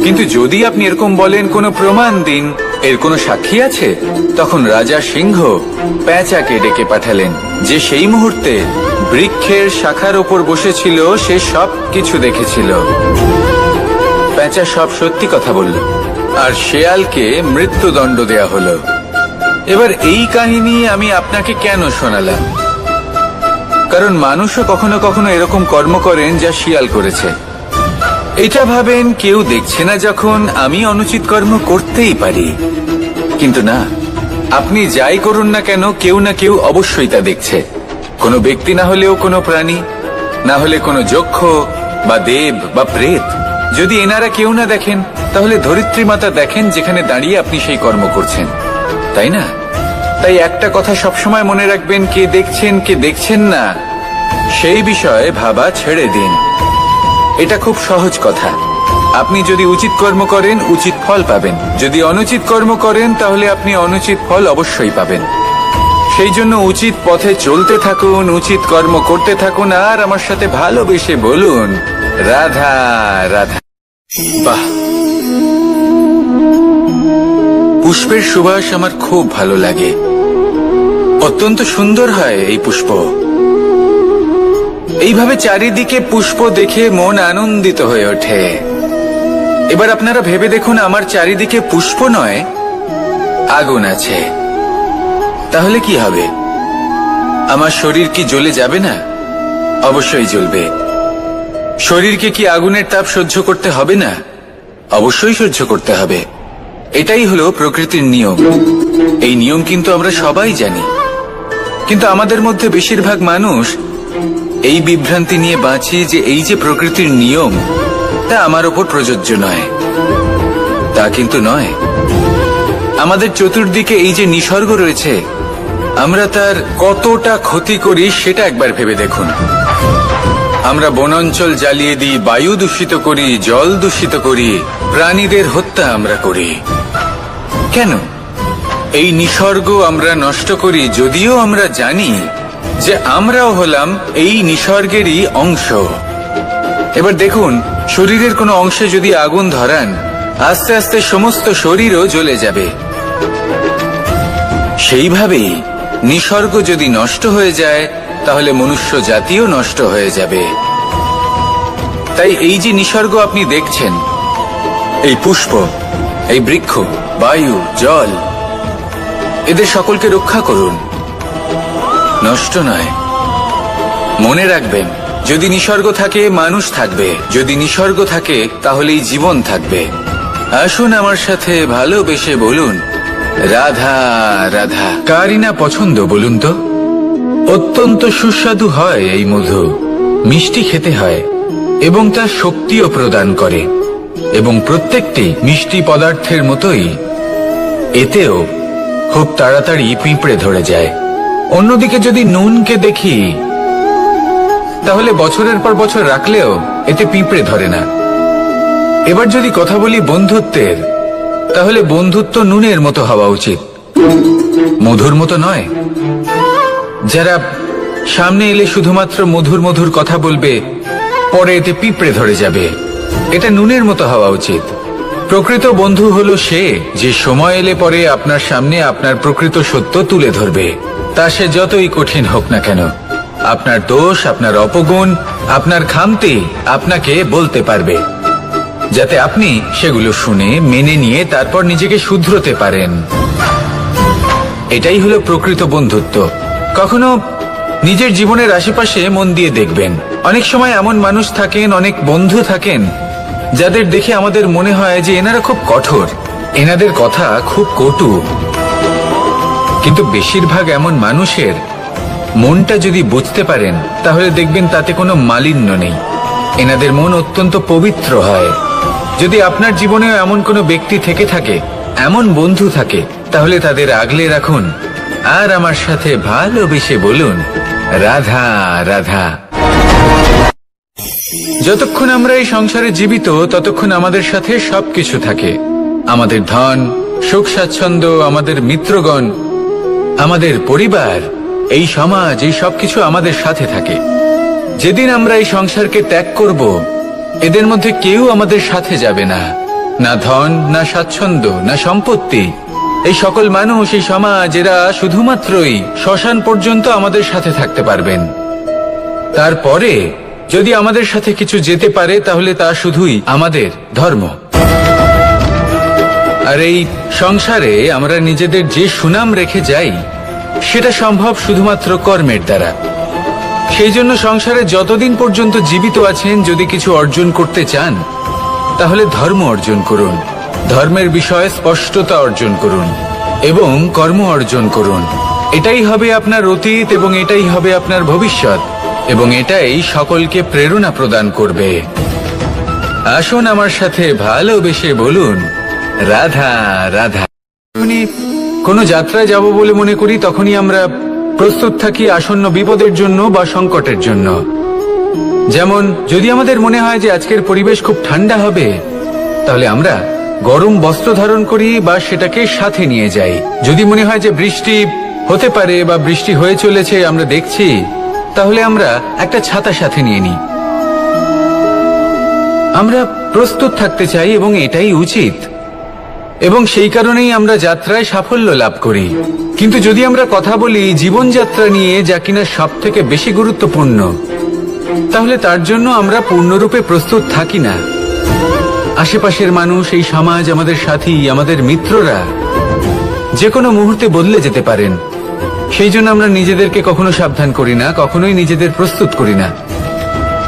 কিন্তু যদি আপনি এরকম বলেন, কোনো প্রমাণ দিন, এর কোনো সাক্ষী আছে? তখন রাজা সিংহ পেঁচাকে ডেকে পাঠালেন, যে সেই মুহূর্তে বৃক্ষের শাখার ওপর বসেছিল। সে সব কিছু দেখেছিল। পেঁচা সব সত্যি কথা বলল, আর শেয়ালকে মৃত্যুদণ্ড দেয়া হলো। এবার এই কাহিনী আমি আপনাকে কেন শোনালাম? কারণ মানুষও কখনো কখনো এরকম কর্ম করেন যা শিয়াল করেছে। এটা ভাবেন কেউ দেখছে না, যখন আমি অনুচিত কর্ম করতেই পারি। কিন্তু না, আপনি যাই করুন না কেন, কেউ না কেউ অবশ্যই তা দেখছে। কোনো ব্যক্তি না হলেও কোনো প্রাণী, না হলে কোনো যক্ষ বা দেব বা প্রেত। যদি এনারা কেউ না দেখেন, তাহলে ধরিত্রী মাতা দেখেন, যেখানে দাঁড়িয়ে আপনি সেই কর্ম করছেন, তাই না? তাই একটা কথা সবসময় মনে রাখবেন, কে দেখছেন কে দেখছেন না সেই বিষয়ে ভাবা ছেড়ে দিন। এটা খুব সহজ কথা। আপনি যদি উচিত কর্ম করেন, উচিত ফল পাবেন। যদি অনুচিত কর্ম করেন, তাহলে আপনি অনুচিত ফল অবশ্যই পাবেন। সেই জন্য উচিত পথে চলতে থাকুন, উচিত কর্ম করতে থাকুন, আর আমার সাথে ভালোবেসে বলুন, রাধা রাধা। বাহ, পুষ্পের সুবাস আমার খুব ভালো লাগে। অত্যন্ত সুন্দর হয় এই পুষ্প। এইভাবে চারিদিকে পুষ্প দেখে মন আনন্দিত হয়ে ওঠে। এবার আপনারা ভেবে দেখুন, আমার চারিদিকে পুষ্প নয়, আগুন আছে। তাহলে কি হবে? আমার শরীর কি জ্বলে যাবে না? অবশ্যই জ্বলবে। শরীরকে কি আগুনের তাপ সহ্য করতে হবে না? অবশ্যই সহ্য করতে হবে। এটাই হলো প্রকৃতির নিয়ম। এই নিয়ম কিন্তু আমরা সবাই জানি, কিন্তু আমাদের মধ্যে বেশিরভাগ মানুষ এই বিভ্রান্তি নিয়ে বাঁচি যে এই যে প্রকৃতির নিয়ম, তা আমার ওপর প্রযোজ্য নয়। তা কিন্তু নয়। আমাদের চতুর্দিকে এই যে নিসর্গ রয়েছে, আমরা তার কতটা ক্ষতি করি সেটা একবার ভেবে দেখুন। আমরা বনাঞ্চল জ্বালিয়ে দিই, বায়ু দূষিত করি, জল দূষিত করি, প্রাণীদের হত্যা আমরা করি। কেন? এই নিসর্গ আমরা নষ্ট করি, যদিও আমরা জানি যে আমরাও হলাম এই নিসর্গেরই অংশ। এবার দেখুন, শরীরের কোনো অংশে যদি আগুন ধরান, আস্তে আস্তে সমস্ত শরীরও জ্বলে যাবে। সেইভাবেই নিসর্গ যদি নষ্ট হয়ে যায়, তাহলে মনুষ্য জাতিও নষ্ট হয়ে যাবে। তাই এই যে নিসর্গ আপনি দেখছেন, এই পুষ্প, এই বৃক্ষ, বায়ু, জল, এদের সকলকে রক্ষা করুন, নষ্ট নয়। মনে রাখবেন, যদি নিসর্গ থাকে, মানুষ থাকবে। যদি নিসর্গ থাকে, তাহলেই জীবন থাকবে। আসুন আমার সাথে ভালোবেসে বলুন, রাধা রাধা। কারই না পছন্দ বলুন তো? অত্যন্ত সুস্বাদু হয় এই মধু, মিষ্টি খেতে হয় এবং তা শক্তিও প্রদান করে, এবং প্রত্যেকটি মিষ্টি পদার্থের মতোই এতেও খুব তাড়াতাড়ি পিঁপড়ে ধরে যায়। অন্যদিকে যদি নুনকে দেখি, তাহলে বছরের পর বছর রাখলেও এতে পিঁপড়ে ধরে না। এবার যদি কথা বলি বন্ধুত্বের, তাহলে বন্ধুত্ব নুনের মতো হওয়া উচিত, মধুর মতো নয়। যারা সামনে এলে শুধুমাত্র মধুর মধুর কথা বলবে, পরে এতে পিঁপড়ে ধরে যাবে, এটা নুনের মতো হওয়া উচিত। প্রকৃত বন্ধু হলো সে যে সময় এলে পরে আপনার সামনে আপনার প্রকৃত সত্য তুলে ধরবে, তা সে যতই কঠিন হোক না কেন। আপনার দোষ, আপনার অপগুণ, আপনার খামতি আপনাকে বলতে পারবে, যাতে আপনি সেগুলো শুনে মেনে নিয়ে তারপর নিজেকে শুধরোতে পারেন। এটাই হলো প্রকৃত বন্ধুত্ব। কখনো নিজের জীবনের আশেপাশে মন দিয়ে দেখবেন, অনেক সময় এমন মানুষ থাকেন, অনেক বন্ধু থাকেন, যাদের দেখে আমাদের মনে হয় যে এনারা খুব কঠোর, এনাদের কথা খুব কটু। কিন্তু বেশিরভাগ এমন মানুষের মনটা যদি বুঝতে পারেন, তাহলে দেখবেন তাতে কোনো মালিন্য নেই, এনাদের মন অত্যন্ত পবিত্র হয়। যদি আপনার জীবনেও এমন কোনো ব্যক্তি থেকে থাকে, এমন বন্ধু থাকে, তাহলে তাদের আগলে রাখুন আর আমার সাথে ভালোবেসে বলুন, রাধা রাধা। যতক্ষণ আমরা এই সংসারে জীবিত, ততক্ষণ আমাদের সাথে সবকিছু থাকে, আমাদের ধন, সুখ স্বাচ্ছন্দ্য, আমাদের মিত্রগণ, আমাদের পরিবার, এই সমাজ, এই সবকিছু আমাদের সাথে থাকে। যেদিন আমরা এই সংসারকে ত্যাগ করব, এদের মধ্যে কেউ আমাদের সাথে যাবে না, না ধন, না স্বাচ্ছন্দ্য, না সম্পত্তি। এই সকল মানুষ, এই সমাজ, এরা শুধুমাত্রই শ্মশান পর্যন্ত আমাদের সাথে থাকতে পারবেন। তারপরে যদি আমাদের সাথে কিছু যেতে পারে, তাহলে তা শুধুই আমাদের ধর্ম। আর এই সংসারে আমরা নিজেদের যে সুনাম রেখে যাই, সেটা সম্ভব শুধুমাত্র কর্মের দ্বারা। সেই জন্য সংসারে যতদিন পর্যন্ত জীবিত আছেন, যদি কিছু অর্জন করতে চান, তাহলে ধর্ম অর্জন করুন, ধর্মের বিষয়ে স্পষ্টতা অর্জন করুন এবং কর্ম অর্জন করুন। এটাই হবে আপনার অতীত এবং এটাই হবে আপনার ভবিষ্যৎ, এবং এটাই সকলকে প্রেরণা প্রদান করবে। আসুন আমার সাথে ভালোবেসে বলুন, রাধা রাধা। কোনো যাত্রায় যাব বলে মনে করি, তখনই আমরা প্রস্তুত থাকি আসন্ন বিপদের জন্য বা সংকটের জন্য। যেমন যদি আমাদের মনে হয় যে আজকের পরিবেশ খুব ঠান্ডা হবে, তাহলে আমরা গরম বস্ত্র ধারণ করি বা সেটাকে সাথে নিয়ে যাই। যদি মনে হয় যে বৃষ্টি হতে পারে বা বৃষ্টি হয়ে চলেছে, আমরা দেখছি, তাহলে আমরা একটা ছাতা সাথে নিয়ে নিই। আমরা প্রস্তুত থাকতে চাই এবং এটাই উচিত, এবং সেই কারণেই আমরা যাত্রায় সাফল্য লাভ করি। কিন্তু যদি আমরা কথা বলি জীবনযাত্রা নিয়ে, যা কিনা সব থেকে বেশি গুরুত্বপূর্ণ, তাহলে তার জন্য আমরা পূর্ণরূপে প্রস্তুত থাকি না। আশেপাশের মানুষ, এই সমাজ, আমাদের সাথী, আমাদের মিত্ররা যে কোনো মুহূর্তে বদলে যেতে পারেন। সেই জন্য আমরা নিজেদেরকে কখনো সাবধান করি না, কখনোই নিজেদের প্রস্তুত করি না।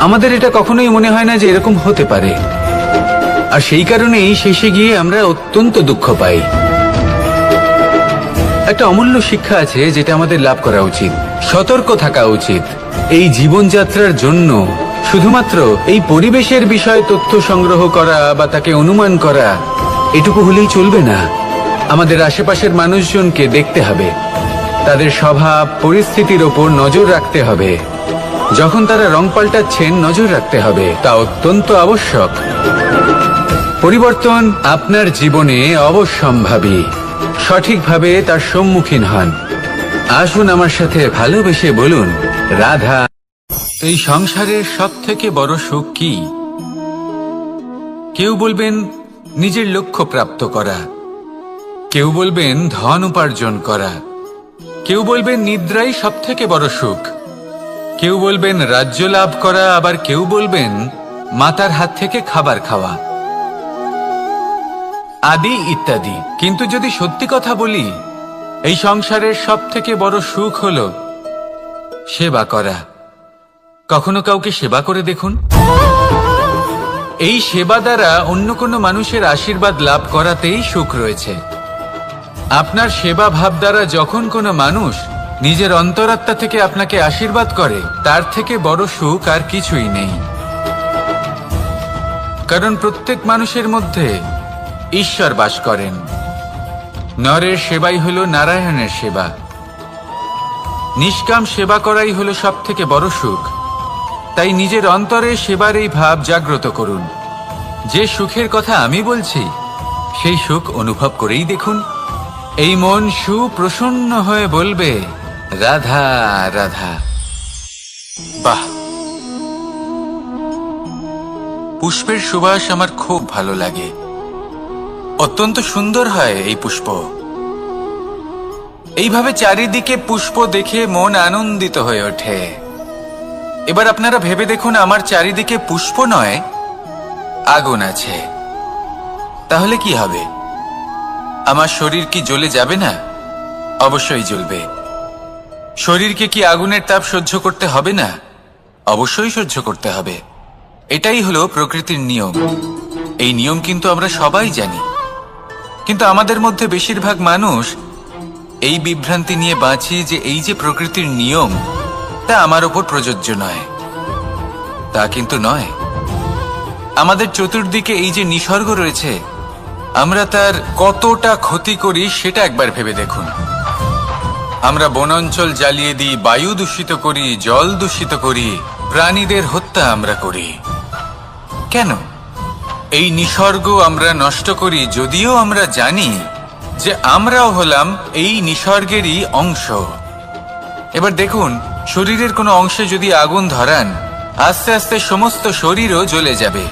আমাদের এটা কখনোই মনে হয় না যে এরকম হতে পারে, আর সেই কারণেই শেষে গিয়ে আমরা অত্যন্ত দুঃখ পাই। একটা অমূল্য শিক্ষা আছে যেটা আমাদের লাভ করা উচিত, সতর্ক থাকা উচিত। এই জীবনযাত্রার জন্য শুধুমাত্র এই পরিবেশের বিষয়ে তথ্য সংগ্রহ করা বা তাকে অনুমান করা, এটুকু হলেই চলবে না। আমাদের আশেপাশের মানুষজনকে দেখতে হবে, তাদের স্বভাব, পরিস্থিতির ওপর নজর রাখতে হবে। যখন তারা রং পাল্টাচ্ছেন, নজর রাখতে হবে, তা অত্যন্ত আবশ্যক। পরিবর্তন আপনার জীবনে অবশ্যম্ভাবী, সঠিকভাবে তার সম্মুখীন হন। আসুন আমার সাথে ভালোবেসে বলুন, রাধা। এই সংসারের সব থেকে বড় সুখ কি? কেউ বলবেন নিজের লক্ষ্য প্রাপ্ত করা, কেউ বলবেন ধন উপার্জন করা, কেউ বলবেন নিদ্রাই সব থেকে বড় সুখ, কেউ বলবেন রাজ্য লাভ করা, আবার কেউ বলবেন মাতার হাত থেকে খাবার খাওয়া, আদি ইত্যাদি। কিন্তু যদি সত্যি কথা বলি, এই সংসারের সব থেকে বড় সুখ হলো সেবা করা। কখনো কাউকে সেবা করে দেখুন। এই সেবা দ্বারা অন্য কোনো মানুষের আশীর্বাদ লাভ করাতেই সুখ রয়েছে। আপনার সেবা ভাব দ্বারা যখন কোনো মানুষ নিজের অন্তরাত্মা থেকে আপনাকে আশীর্বাদ করে, তার থেকে বড় সুখ আর কিছুই নেই। কারণ প্রত্যেক মানুষের মধ্যে ঈশ্বর বাস করেন। নরের সেবাই হলো নারায়ণের সেবা। নিষ্কাম সেবা করাই হলো সব থেকে বড় সুখ। তাই নিজের অন্তরে সেবার এই ভাব জাগ্রত করুন। যে সুখের কথা আমি বলছি সেই সুখ অনুভব করেই দেখুন। এই মন সুপ্রসন্ন হয়ে বলবে, রাধা রাধা। বাহ, পুষ্পের সুবাস আমার খুব ভালো লাগে। অত্যন্ত সুন্দর হয় এই পুষ্প। এইভাবে চারিদিকে পুষ্প দেখে মন আনন্দিত হয়ে ওঠে। এবার আপনারা ভেবে দেখুন, আমার চারিদিকে পুষ্প নয়, আগুন আছে। তাহলে কি হবে? আমার শরীর কি জ্বলে যাবে না? অবশ্যই জ্বলবে। শরীরকে কি আগুনের তাপ সহ্য করতে হবে না? অবশ্যই সহ্য করতে হবে। এটাই হলো প্রকৃতির নিয়ম। এই নিয়ম কিন্তু আমরা সবাই জানি, কিন্তু আমাদের মধ্যে বেশিরভাগ মানুষ এই বিভ্রান্তি নিয়ে বাঁচি যে এই যে প্রকৃতির নিয়ম, তা আমার ওপর প্রযোজ্য নয়। তা কিন্তু নয়। আমাদের চতুর্দিকে এই যে নিসর্গ রয়েছে, আমরা তার কতটা ক্ষতি করি সেটা একবার ভেবে দেখুন। আমরা বনাঞ্চল জ্বালিয়ে দিই, বায়ু দূষিত করি, জল দূষিত করি, প্রাণীদের হত্যা আমরা করি। কেন? এই নিসর্গ আমরা নষ্ট করি, যদিও আমরা জানি যে আমরাও হলাম এই নিসর্গেরই অংশ। এবার দেখুন, শরীরের কোনো অংশে যদি আগুন ধরান, আস্তে আস্তে সমস্ত শরীরও জ্বলে যাবে।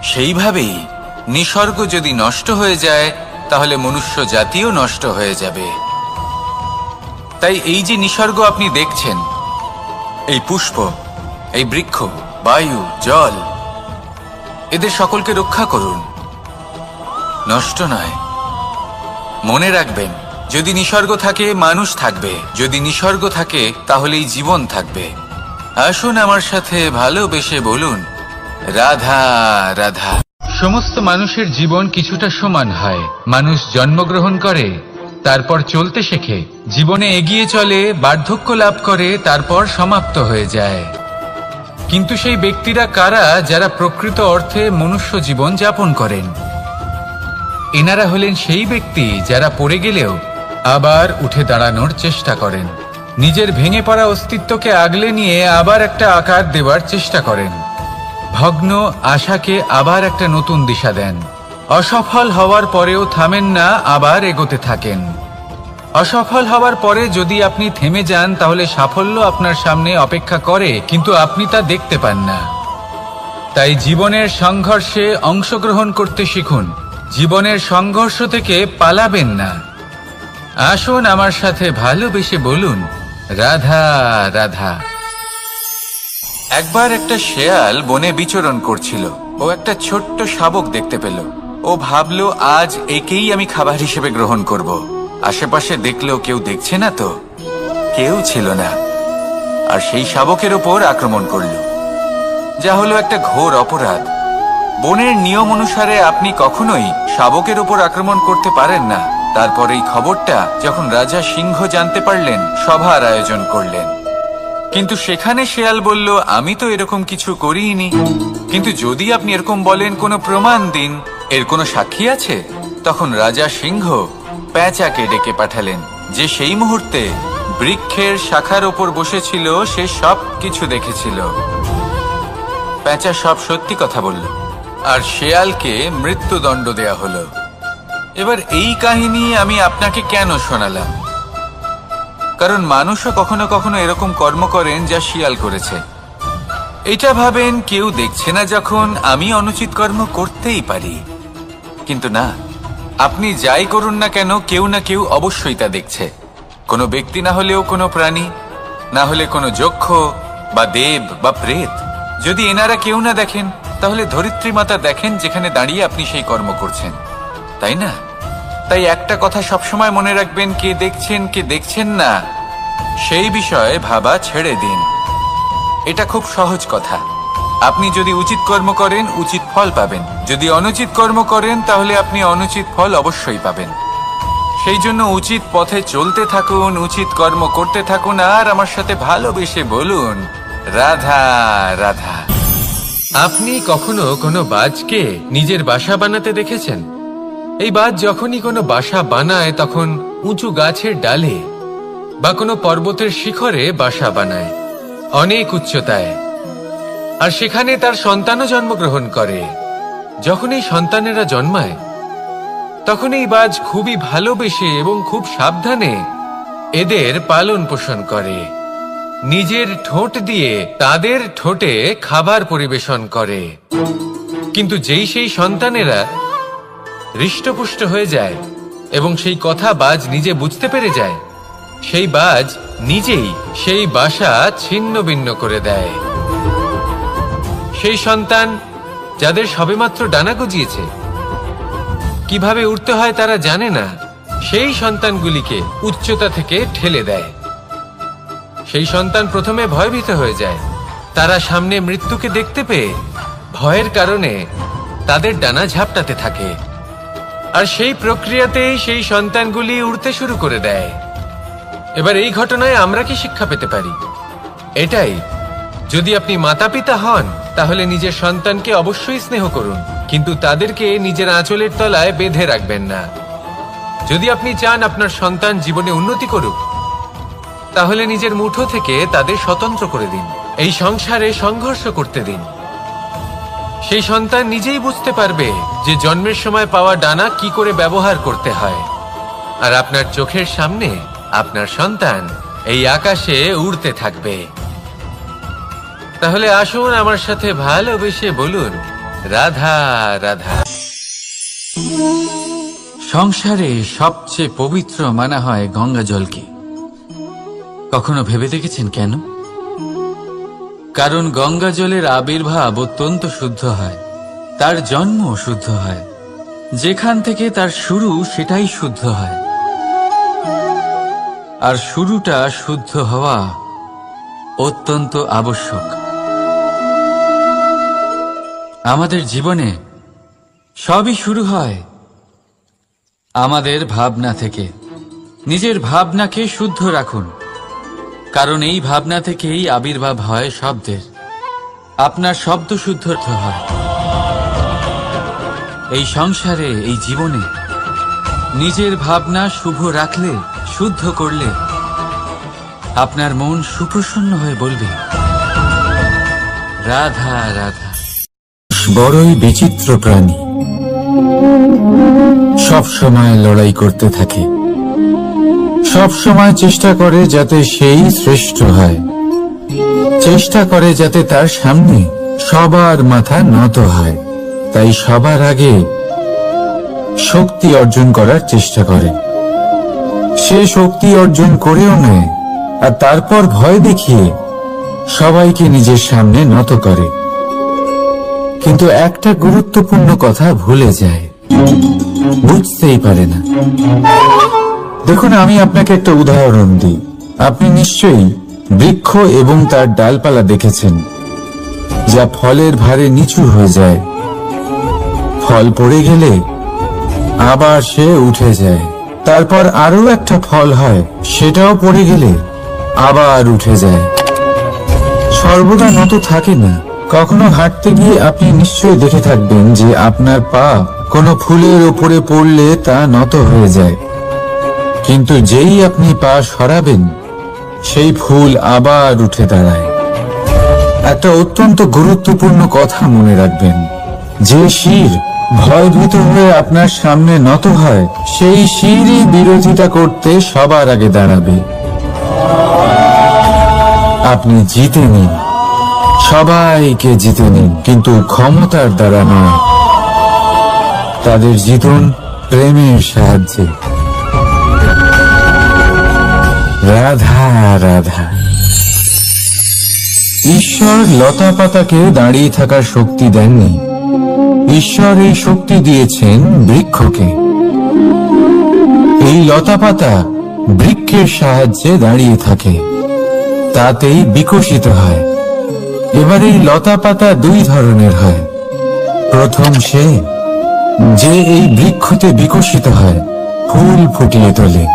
সেইভাবেই নিসর্গ যদি নষ্ট হয়ে যায়, তাহলে মনুষ্য জাতিও নষ্ট হয়ে যাবে। তাই এই যে নিসর্গ আপনি দেখছেন, এই পুষ্প, এই বৃক্ষ, বায়ু, জল, এদের সকলকে রক্ষা করুন, নষ্ট নয়। মনে রাখবেন, যদি নিসর্গ থাকে মানুষ থাকবে, যদি নিসর্গ থাকে তাহলেই জীবন থাকবে। আসুন আমার সাথে ভালোবেসে বলুন, রাধা রাধা। সমস্ত মানুষের জীবন কিছুটা সমান হয়। মানুষ জন্মগ্রহণ করে, তারপর চলতে শেখে, জীবনে এগিয়ে চলে, বার্ধক্য লাভ করে, তারপর সমাপ্ত হয়ে যায়। কিন্তু সেই ব্যক্তিরা কারা যারা প্রকৃত অর্থে মনুষ্য জীবন যাপন করেন? এনারা হলেন সেই ব্যক্তি যারা পড়ে গেলেও আবার উঠে দাঁড়ানোর চেষ্টা করেন, নিজের ভেঙে পড়া অস্তিত্বকে আগলে নিয়ে আবার একটা আকার দেওয়ার চেষ্টা করেন, ভগ্ন আশাকে আবার একটা নতুন দিশা দেন। অসফল হওয়ার পরেও থামেন না, আবার এগোতে থাকেন। অসফল হওয়ার পরে যদি আপনি থেমে যান, তাহলে সাফল্য আপনার সামনে অপেক্ষা করে, কিন্তু আপনি তা দেখতে পান না। তাই জীবনের সংঘর্ষে অংশগ্রহণ করতে শিখুন। জীবনের সংঘর্ষ থেকে পালাবেন না। আসুন আমার সাথে ভালোবেসে বলুন, রাধা রাধা। একবার একটা শেয়াল বনে বিচরণ করছিল। ও একটা ছোট্ট শাবক দেখতে পেল। ও ভাবলো, আজ একেই আমি খাবার হিসেবে গ্রহণ করব। আশেপাশে দেখলো কেউ দেখছে না তো, কেউ ছিল না, আর সেই শাবকের ওপর আক্রমণ করল, যা হলো একটা ঘোর অপরাধ। বনের নিয়ম অনুসারে আপনি কখনোই শাবকের ওপর আক্রমণ করতে পারেন না। তারপর এই খবরটা যখন রাজা সিংহ জানতে পারলেন, সভার আয়োজন করলেন। কিন্তু সেখানে শেয়াল বলল, আমি তো এরকম কিছু করিনি। কিন্তু যদি আপনি এরকম বলেন, কোনো প্রমাণ দিন, এর কোনো সাক্ষী আছে? তখন রাজা সিংহ পেঁচাকে ডেকে পাঠালেন, যে সেই মুহূর্তে বৃক্ষের শাখার ওপর বসেছিল, সে সব কিছু দেখেছিল। পেঁচা সব সত্যি কথা বলল, আর শেয়ালকে মৃত্যুদণ্ড দেয়া হলো। এবার এই কাহিনী আমি আপনাকে কেন শোনালাম? কারণ মানুষও কখনো কখনো এরকম কর্ম করেন যা শিয়াল করেছে। এটা ভাবেন কেউ দেখছে না, যখন আমি অনুচিত কর্ম করতেই পারি। কিন্তু না, আপনি যাই করুন না কেন, কেউ না কেউ অবশ্যই তা দেখছে। কোনো ব্যক্তি না হলেও কোনো প্রাণী, না হলে কোনো যক্ষ বা দেব বা প্রেত। যদি এনারা কেউ না দেখেন, তাহলে ধরিত্রী মাতা দেখেন, যেখানে দাঁড়িয়ে আপনি সেই কর্ম করছেন, তাই না? তাই একটা কথা সবসময় মনে রাখবেন, কে দেখছেন কে দেখছেন না সেই বিষয়ে ভাবা ছেড়ে দিন। এটা খুব সহজ কথা। আপনি যদি উচিত কর্ম করেন, উচিত ফল পাবেন। যদি অনুচিত কর্ম করেন, তাহলে আপনি অনুচিত ফল অবশ্যই পাবেন। সেই জন্য উচিত পথে চলতে থাকুন, উচিত কর্ম করতে থাকুন, আর আমার সাথে ভালোবেসে বলুন রাধা রাধা। আপনি কখনো কোনো বাজকে নিজের বাসা বানাতে দেখেছেন? এই বাজ যখনই কোনো বাসা বানায় তখন উঁচু গাছের ডালে বা কোনো পর্বতের শিখরে বাসা বানায়, অনেক উচ্চতায়, আর সেখানে তার সন্তানও জন্মগ্রহণ করে। যখন এই সন্তানেরা জন্মায় তখন এই বাজ খুবই ভালোবেসে এবং খুব সাবধানে এদের পালন পোষণ করে, নিজের ঠোঁট দিয়ে তাদের ঠোঁটে খাবার পরিবেশন করে। কিন্তু যেই সেই সন্তানেরা হৃষ্টপুষ্ট হয়ে যায় এবং সেই কথা বাজ নিজে বুঝতে পেরে যায়, সেই বাজ নিজেই সেই বাসা ছিন্ন ভিন্ন করে দেয়। সেই সন্তান যাদের সবেমাত্র ডানা গজিয়েছে, কিভাবে উঠতে হয় তারা জানে না, সেই সন্তানগুলিকে উচ্চতা থেকে ঠেলে দেয়। সেই সন্তান প্রথমে ভয়ভীত হয়ে যায়। তারা সামনে মৃত্যুকে দেখতে পেয়ে ভয়ের কারণে তাদের ডানা ঝাপটাতে থাকে, আর সেই প্রক্রিয়াতেই সেই সন্তানগুলি উড়তে শুরু করে দেয়। এবার এই ঘটনায় আমরা কি শিক্ষা পেতে পারি? এটাই, যদি আপনি মাতা পিতা হন তাহলে নিজের সন্তানকে অবশ্যই স্নেহ করুন, কিন্তু তাদেরকে নিজের আঁচলের তলায় বেঁধে রাখবেন না। যদি আপনি চান আপনার সন্তান জীবনে উন্নতি করুক, তাহলে নিজের মুঠো থেকে তাদের স্বতন্ত্র করে দিন, এই সংসারে সংঘর্ষ করতে দিন। সেই সন্তান নিজেই বুঝতে পারবে যে জন্মের সময় পাওয়া ডানা কি করে ব্যবহার করতে হয়, আর আপনার চোখের সামনে আপনার সন্তান এই আকাশে উড়তে থাকবে। তাহলে আসুন আমার সাথে ভালোবেসে বলুন রাধা রাধা। সংসারে সবচেয়ে পবিত্র মানা হয় গঙ্গা জলকে। কখনো ভেবে দেখেছেন কেন? কারণ গঙ্গা জলের আবির্ভাব অত্যন্ত শুদ্ধ হয়, তার জন্ম শুদ্ধ হয়, যেখান থেকে তার শুরু সেটাই শুদ্ধ হয়। আর শুরুটা শুদ্ধ হওয়া অত্যন্ত আবশ্যক। আমাদের জীবনে সবই শুরু হয় আমাদের ভাবনা থেকে। নিজের ভাবনাকে শুদ্ধ রাখুন, কারণ এই ভাবনা থেকেই আবির্ভাব হয় শব্দের। আপনার শব্দ শুদ্ধ হয়। এই সংসারে, এই জীবনে নিজের ভাবনা শুভ রাখলে, শুদ্ধ করলে আপনার মন সুপ্রসন্ন হয়ে বলবে রাধা রাধা। বড়ই বিচিত্র প্রাণী, সব সময় লড়াই করতে থাকে, সব সময় চেষ্টা করে যাতে সেই শ্রেষ্ঠ হয়, চেষ্টা করে যাতে তার সামনে সবার মাথা নত হয়। তাই সবার আগে শক্তি অর্জন করার চেষ্টা করে। সে শক্তি অর্জন করেও নেয়, আর তারপর ভয় দেখিয়ে সবাইকে নিজের সামনে নত করে। কিন্তু একটা গুরুত্বপূর্ণ কথা ভুলে যায়, বুঝতেই পারে না। দেখুন, আমি আপনাকে একটা উদাহরণ দিই। আপনি নিশ্চয়ই বৃক্ষ এবং তার ডালপালা দেখেছেন, যা ফলের ভারে নিচু হয়ে যায়। ফল পড়ে গেলে আবার সে উঠে যায়, তারপর আরো একটা ফল হয়, সেটাও পড়ে গেলে আবার উঠে যায়। সর্বদা নত থাকে না। কখনো হাঁটতে গিয়ে আপনি নিশ্চয়ই দেখে থাকবেন যে আপনার পা কোনো ফুলের উপরে পড়লে তা নত হয়ে যায়, কিন্তু যেই আপনি পা সরাবেন সেই ফুল আবার উঠে দাঁড়ায়। একটা অত্যন্ত গুরুত্বপূর্ণ কথা মনে রাখবেন, যে শির ভয়ভীত হয়ে আপনার সামনে নত হয়, সেই শিরই বিরোধিতা করতে সবার আগে দাঁড়াবে। আপনি জিতে নিন, সবাইকে জিতে নিন, কিন্তু ক্ষমতার দ্বারা নয়। তাদের জিতুন প্রেমের সাহায্যে। রাধা রাধা। ঈশ্বর লতা পাতাকে দাঁড়িয়ে থাকার শক্তি দেননি, ঈশ্বর এই শক্তি দিয়েছেন বৃক্ষকে। এই লতা পাতা বৃক্ষের সাহায্যে দাঁড়িয়ে থাকে, তাতেই বিকশিত হয়। এবার এই লতা পাতা দুই ধরনের হয়। প্রথম সে যে এই বৃক্ষতে বিকশিত হয়, ফুল ফুটিয়ে তোলে,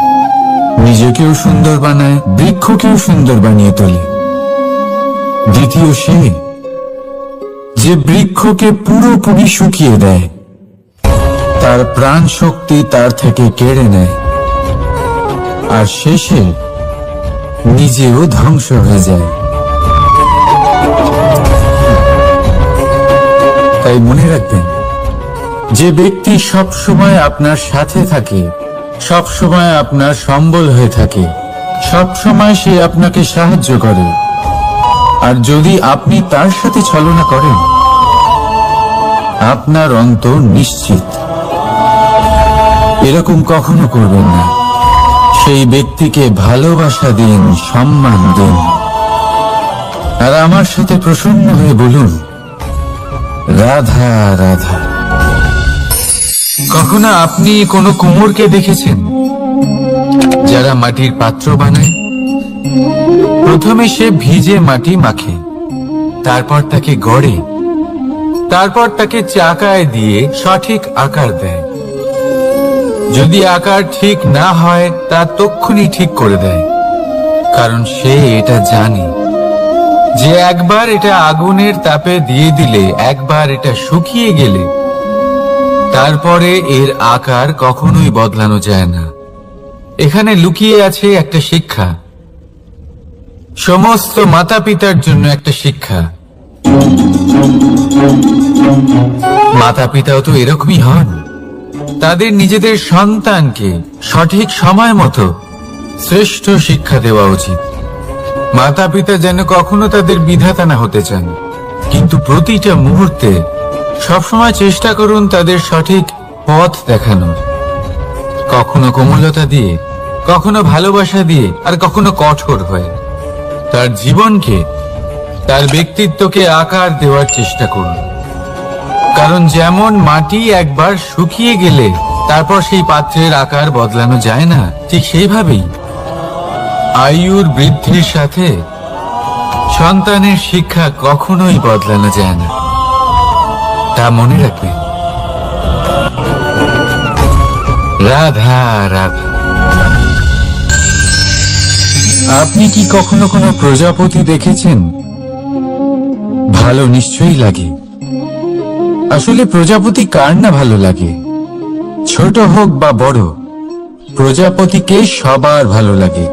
নিজেকেও সুন্দর বানায়, বৃক্ষকেও সুন্দর বানিয়ে তোলে। দ্বিতীয় সে যে বৃক্ষকে পুরোপুরি শুকিয়ে দেয়, তার প্রাণ শক্তি তার থেকে কেড়ে নেয়, আর শেষে নিজেও ধ্বংস হয়ে যায়। তাই মনে রাখবেন, যে ব্যক্তি সব সময় আপনার সাথে থাকে, সব সময় আপনার সম্বল হয়ে থাকে, সব সময় সে আপনাকে সাহায্য করে, আর যদি আপনি তার সাথে ছলনা করেন, আপনার অন্ত নিশ্চিত। এরকম কখনো করবেন না। সেই ব্যক্তিকে ভালোবাসা দিন, সম্মান দিন, আর আমার সাথে প্রসন্ন হয়ে বলুন, রাধা রাধা। কখনো আপনি কোনো কুমোরকে দেখেছেন যারা মাটির পাত্র বানায়? প্রথমে সে ভিজে মাটি মাখে, তারপর তাকে গড়ে, তারপর তাকে চাকায় দিয়ে সঠিক আকার দেয়। যদি আকার ঠিক না হয় তা তক্ষুনি ঠিক করে দেয়, কারণ সে এটা জানে যে একবার এটা আগুনের তাপে দিয়ে দিলে, একবার এটা শুকিয়ে গেলে তারপরে এর আকার কখনোই বদলানো যায় না। এখানে লুকিয়ে আছে একটা শিক্ষা, সমস্ত মাতা পিতার জন্য একটা শিক্ষা। মাতা পিতাও তো এরকমই হন। তাদের নিজেদের সন্তানকে সঠিক সময় মতো শ্রেষ্ঠ শিক্ষা দেওয়া উচিত। মাতা পিতা যেন কখনো তাদের বিধাতা না হতে চান, কিন্তু প্রতিটা মুহূর্তে সবসময় চেষ্টা করুন তাদের সঠিক পথ দেখানোর। কখনো কোমলতা দিয়ে, কখনো ভালোবাসা দিয়ে, আর কখনো কঠোর হয়ে। তার জীবনকে, তার ব্যক্তিত্বকে আকার দেওয়ার চেষ্টা করুন। কারণ যেমন মাটি একবার শুকিয়ে গেলে তারপর সেই পাত্রের আকার বদলানো যায় না, ঠিক সেইভাবেই আয়ুর বৃদ্ধির সাথে সন্তানের শিক্ষা কখনোই বদলানো যায় না। তা মনে রাখবেন। রাধা রাধা। আপনি কি কখনো কোনো প্রজাপতি দেখেছেন? ভালো নিশ্চয়ই লাগে। আসলে প্রজাপতি কার না ভালো লাগে? ছোট হোক বা বড়, প্রজাপতিকে সবার ভালো লাগে।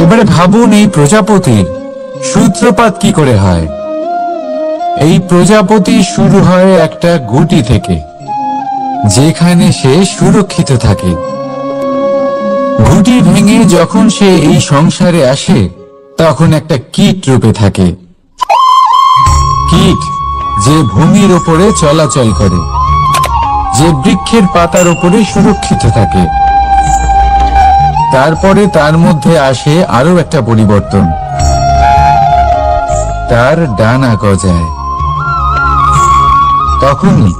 এবারে ভাবুন, এই প্রজাপতির সূত্রপাত কি করে হয়? এই প্রজাপতি শুরু হয় একটা গুটি থেকে, যেখানে সে সুরক্ষিত থাকে। গুটি ভেঙে যখন সে এই সংসারে আসে, তখন একটা কীট রূপে থাকে। কীট যে ভূমির ওপরে চলাচল করে, যে বৃক্ষের পাতার ওপরে সুরক্ষিত থাকে। তারপরে তার মধ্যে আসে আরো একটা পরিবর্তন, তার ডানা গজায়। তখনই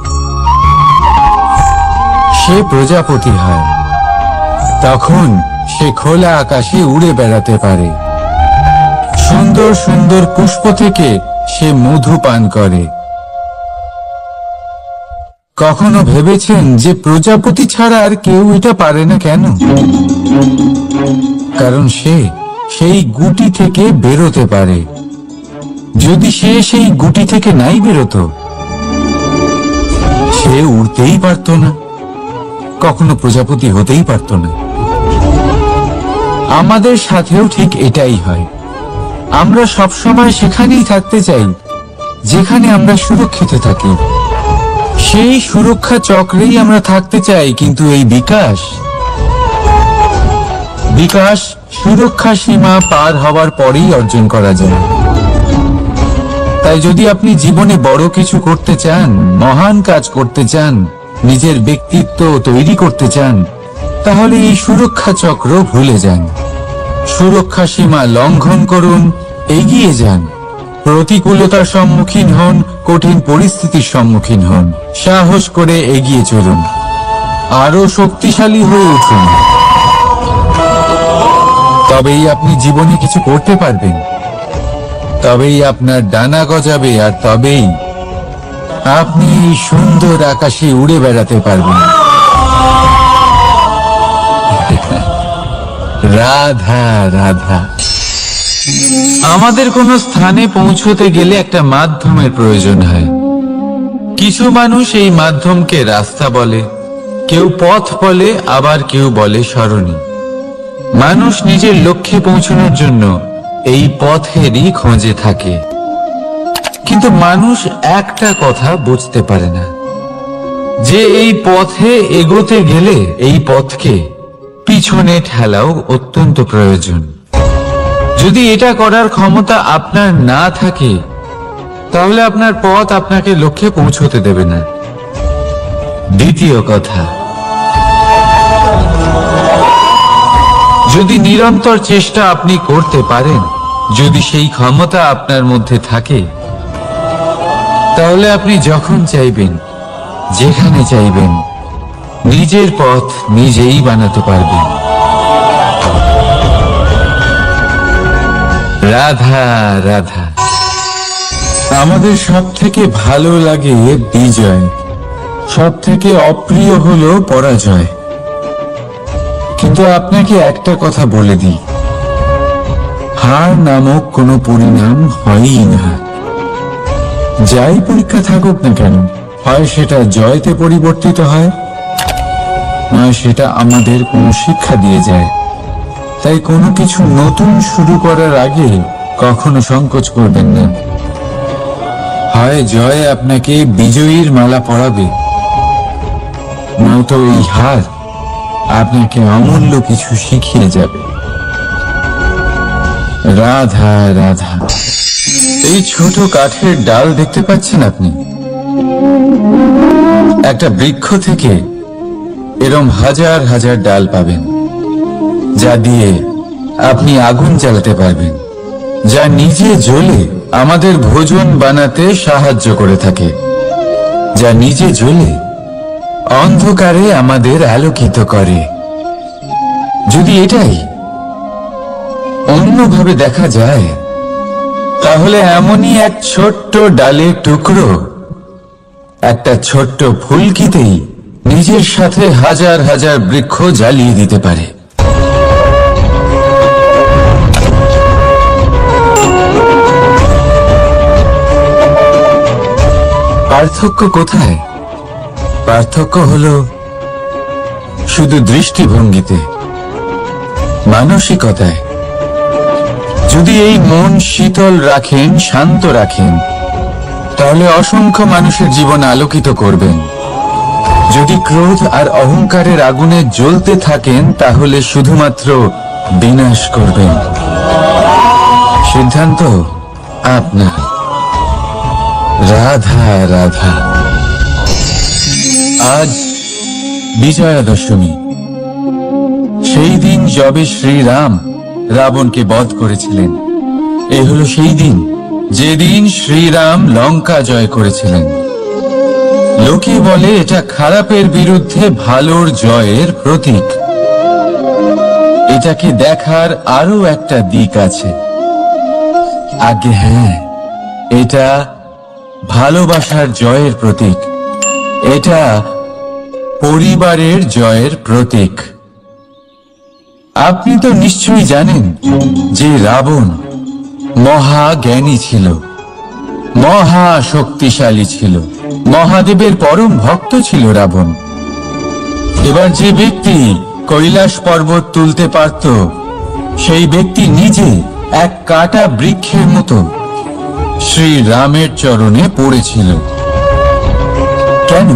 সে প্রজাপতি হয়। তখন সে খোলা আকাশে উড়ে বেড়াতে পারে। সুন্দর সুন্দর পুষ্প থেকে সে মধু পান করে। কখনো ভেবেছেন যে প্রজাপতি ছাড়া আর কেউ এটা পারে না কেন? কারণ সে সেই গুটি থেকে বেরোতে পারে। যদি সে সেই গুটি থেকে নাই বেরোতো, সে উড়তেই পারত না, কখনো প্রজাপতি হতেই পারত না। আমাদের সাথেও ঠিক এটাই হয়। আমরা সবসময় সেখানেই থাকতে চাই যেখানে আমরা সুরক্ষিত থাকি। সেই সুরক্ষা চক্রেই আমরা থাকতে চাই, কিন্তু এই বিকাশ সুরক্ষা সীমা পার হওয়ার পরেই অর্জন করা যায়। তাই যদি আপনি জীবনে বড় কিছু করতে চান, মহান কাজ করতে চান, নিজের ব্যক্তিত্ব তৈরি করতে চান, তাহলে এই সুরক্ষা চক্র ভুলে যান। সুরক্ষা সীমা লঙ্ঘন করুন, এগিয়ে যান। প্রতিকূলতার সম্মুখীন হন, কঠিন পরিস্থিতির সম্মুখীন হন, সাহস করে এগিয়ে চলুন, আরো শক্তিশালী হয়ে উঠুন। তবেই আপনি জীবনে কিছু করতে পারবেন, তবেই আপনার ডানা গজাবে, আর তবেই আপনি এই সুন্দর আকাশে উড়ে বেড়াতে পারবেন। রাধা রাধা। আমাদের কোনো স্থানে পৌঁছতে গেলে একটা মাধ্যমের প্রয়োজন হয়। কিছু মানুষ এই মাধ্যমকে রাস্তা বলে, কেউ পথ বলে, আবার কেউ বলে সরণি। মানুষ নিজের লক্ষ্যে পৌঁছানোর জন্য এই পথেরই খোঁজে থাকে, কিন্তু মানুষ একটা কথা বুঝতে পারে না, যে এই পথে এগোতে গেলে এই পথকে পিছনে ঠেলাও অত্যন্ত প্রয়োজন। যদি এটা করার ক্ষমতা আপনার না থাকে, তাহলে আপনার পথ আপনাকে লক্ষ্যে পৌঁছতে দেবে না। দ্বিতীয় কথা, যদি নিরন্তর চেষ্টা আপনি করতে পারেন, যদি সেই ক্ষমতা আপনার মধ্যে থাকে, তাহলে আপনি যখন চাইবেন, যেখানে চাইবেন, নিজের পথ নিজেই বানাতে পারবেন। রাধা রাধা। আমাদের সব থেকে ভালো লাগে বিজয়, সব থেকে অপ্রিয় হলো পরাজয়। কিন্তু আপনাকে একটা কথা বলে দিই, হার নামক কোনো পরিণাম হয়ই না। যাই পরীক্ষা থাকুক না কেন, হয় সেটা জয়তে পরিবর্তিত হয়, নয় সেটা আমাদের কোনো শিক্ষা দিয়ে যায়। তাই কোনো কিছু নতুন শুরু করার আগে কখনো সংকোচ করবেন না। হয় জয় আপনাকে বিজয়ীর মালা পরাবে, নয়তো এই হার আপনাকে অমূল্য কিছু শিখিয়ে যাবে। রাধা রাধা। এই ছোট কাঠের ডাল দেখতে পাচ্ছেন আপনি? একটা বৃক্ষ থেকে এরম হাজার হাজার ডাল পাবেন, যা দিয়ে আপনি আগুন জ্বালাতে পারবেন, যা নিজে জ্বলে আমাদের ভোজন বানাতে সাহায্য করে থাকে, যা নিজে জ্বলে অন্ধকারে আমাদের আলোকিত করে। যদি এটাই অন্যভাবে দেখা যায়, তাহলে এমনই এক ছোট্ট ডালের টুকরো একটা ছোট্ট ফুলকিতেই নিজের সাথে হাজার হাজার বৃক্ষ জ্বালিয়ে দিতে পারে। পার্থক্য কোথায়? পার্থক্য হলো শুধু দৃষ্টিভঙ্গিতে, মানসিকতায়। যদি এই মন শীতল রাখেন, শান্ত রাখেন, তাহলে অসংখ্য মানুষের জীবন আলোকিত করবেন। যদি ক্রোধ আর অহংকারের আগুনে জ্বলতে থাকেন, তাহলে শুধুমাত্র বিনাশ করবেন। সিদ্ধান্ত আপনার। রাধা রাধা। আজ বিজয়া দশমী, সেই দিন যবে শ্রীরাম রাবণকে বধ করেছিলেন। এ হলো সেই দিন যেদিন শ্রীরাম লঙ্কা জয় করেছিলেন। লোকে বলে এটা খারাপের বিরুদ্ধে ভালোর জয়ের প্রতীক। এটাকে দেখার আরো একটা দিক আছে। আগে হ্যাঁ, এটা ভালোবাসার জয়ের প্রতীক, এটা পরিবারের জয়ের প্রতীক। আপনি তো নিশ্চয়ই জানেন যে রাবণ মহাজ্ঞানী ছিল, মহা শক্তিশালী ছিল, মহাদেবের পরম ভক্ত ছিল রাবণ। এবার যে ব্যক্তি কৈলাস পর্বত তুলতে পারত, সেই ব্যক্তি নিজে এক কাটা বৃক্ষের মতো শ্রীরামের চরণে পড়েছিল। কেন?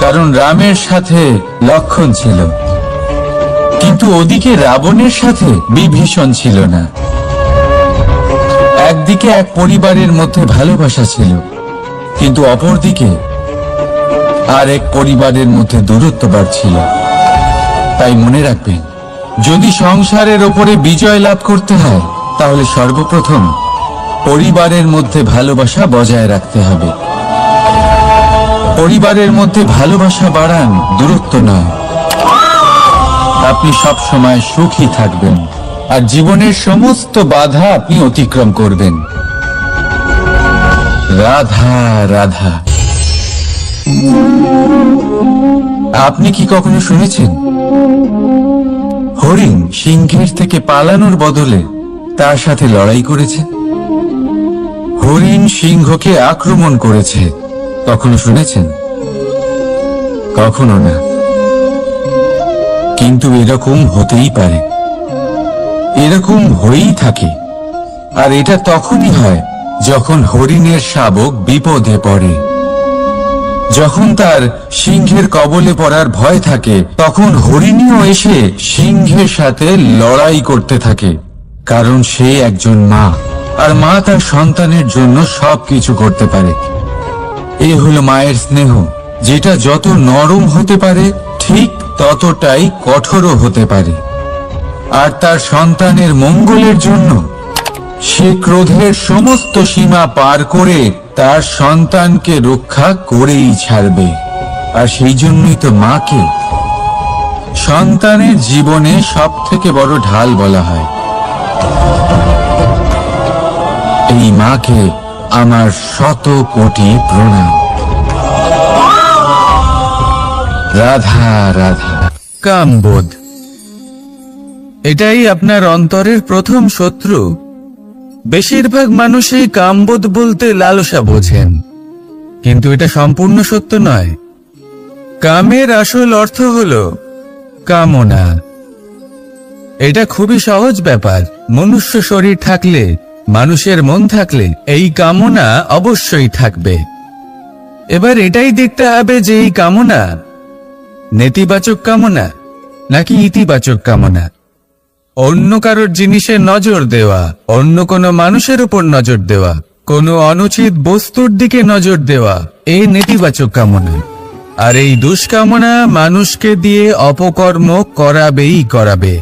কারণ রামের সাথে লক্ষণ ছিল, কিন্তু ওদিকে রাবণের সাথে বিভীষণ ছিল না। একদিকে এক পরিবারের মধ্যে ভালোবাসা ছিল, কিন্তু অপরদিকে আর এক পরিবারের মধ্যে দূরত্ব বাড়ছিল। তাই মনে রাখবেন, যদি সংসারের ওপরে বিজয় লাভ করতে হয়, তাহলে সর্বপ্রথম পরিবারের মধ্যে ভালোবাসা বজায় রাখতে হবে। পরিবারের মধ্যে ভালোবাসা বাড়ান, দূরত্ব নয়। আপনি সব সময় সুখী থাকবেন, আর জীবনের সমস্ত বাধা আপনি অতিক্রম করবেন। রাধা রাধা। আপনি কি কখনো শুনেছেন হরিণ সিংহের থেকে পালানোর বদলে তার সাথে লড়াই করেছে? হরিণ সিংহকে আক্রমণ করেছে, কখনো শুনেছেন? কখনো না। কিন্তু এরকম হতেই পারে, এরকম হয়েই থাকে। আর এটা তখনই হয় যখন হরিণের শাবক বিপদে পড়ে। যখন তার সিংহের কবলে পড়ার ভয় থাকে, তখন হরিণীও এসে সিংহের সাথে লড়াই করতে থাকে। কারণ সে একজন মা, আর মা তার সন্তানের জন্য সবকিছু করতে পারে। এ হলো মায়ের স্নেহ, যেটা যত নরম হতে পারে ঠিক ততটাই কঠোরও হতে পারে। আর তার সন্তানের মঙ্গলের জন্য সে ক্রোধের সমস্ত সীমা পার করে তার সন্তানকে রক্ষা করেই ছাড়বে। আর সেই জন্যই তো মাকে সন্তানের জীবনে সব থেকে বড় ঢাল বলা হয়। এই মাকে আমার শত কোটি প্রণাম। রাধা রাধা। কামবোধ, এটাই আপনার অন্তরের প্রথম শত্রু। বেশিরভাগ মানুষই কামবোধ বলতে লালসা বোঝেন, কিন্তু এটা সম্পূর্ণ সত্য নয়। কামের আসল অর্থ হলো কামনা। এটা খুবই সহজ ব্যাপার। মনুষ্য শরীর থাকলে, মানুষের মন থাকলে এই কামনা অবশ্যই থাকবে। এবার এটাই দেখতে হবে যে এই কামনা নেতিবাচক কামনা নাকি ইতিবাচক কামনা। অন্য কারোর জিনিসে নজর দেওয়া, অন্য কোনো মানুষের উপর নজর দেওয়া, কোনো অনুচিত বস্তুর দিকে নজর দেওয়া, এই নেতিবাচক কামনা। আর এই দুষ্কামনা মানুষকে দিয়ে অপকর্ম করাবেই করাবে।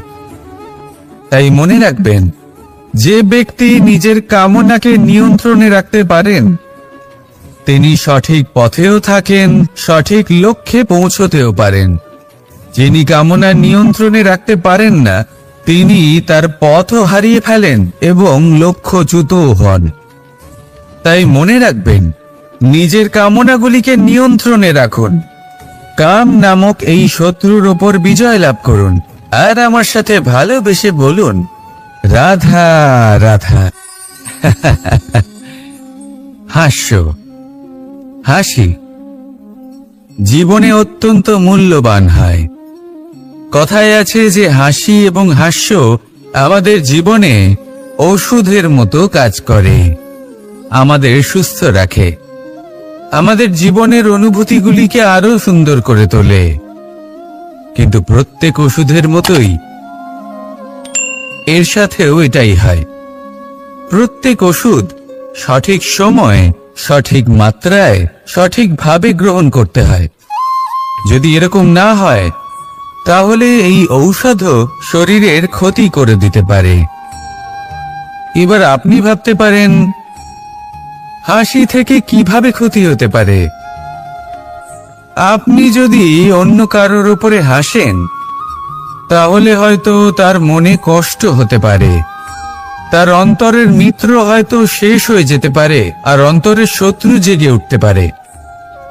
তাই মনে রাখবেন, যে ব্যক্তি নিজের কামনাকে নিয়ন্ত্রণে রাখতে পারেন তিনি সঠিক পথেও থাকেন, সঠিক লক্ষ্যে পৌঁছতেও পারেন। যিনি কামনা নিয়ন্ত্রণে রাখতে পারেন না তিনি তার পথও হারিয়ে ফেলেন এবং লক্ষ্যচ্যুতও হন। তাই মনে রাখবেন, নিজের কামনাগুলিকে নিয়ন্ত্রণে রাখুন। কাম নামক এই শত্রুর ওপর বিজয় লাভ করুন। আর আমার সাথে ভালোবেসে বলুন, রাধা রাধা। হাস্য, হাসি জীবনে অত্যন্ত মূল্যবান হয়। কথায় আছে যে হাসি এবং হাস্য আমাদের জীবনে ওষুধের মতো কাজ করে, আমাদের সুস্থ রাখে, আমাদের জীবনের অনুভূতিগুলিকে আরো সুন্দর করে তোলে। কিন্তু প্রত্যেক ওষুধের মতোই এর সাথেও এটাই হয়। প্রত্যেক ওষুধ সঠিক সময়ে, সঠিক মাত্রায়, সঠিকভাবে গ্রহণ করতে হয়। যদি এরকম না হয় তাহলে এই ঔষধও শরীরের ক্ষতি করে দিতে পারে। এবার আপনি ভাবতে পারেন, হাসি থেকে কিভাবে ক্ষতি হতে পারে? আপনি যদি অন্য কারোর উপরে হাসেন তাহলে হয়তো তার মনে কষ্ট হতে পারে, তার অন্তরের মিত্র হয়তো শেষ হয়ে যেতে পারে, আর অন্তরের শত্রু জেগে উঠতে পারে।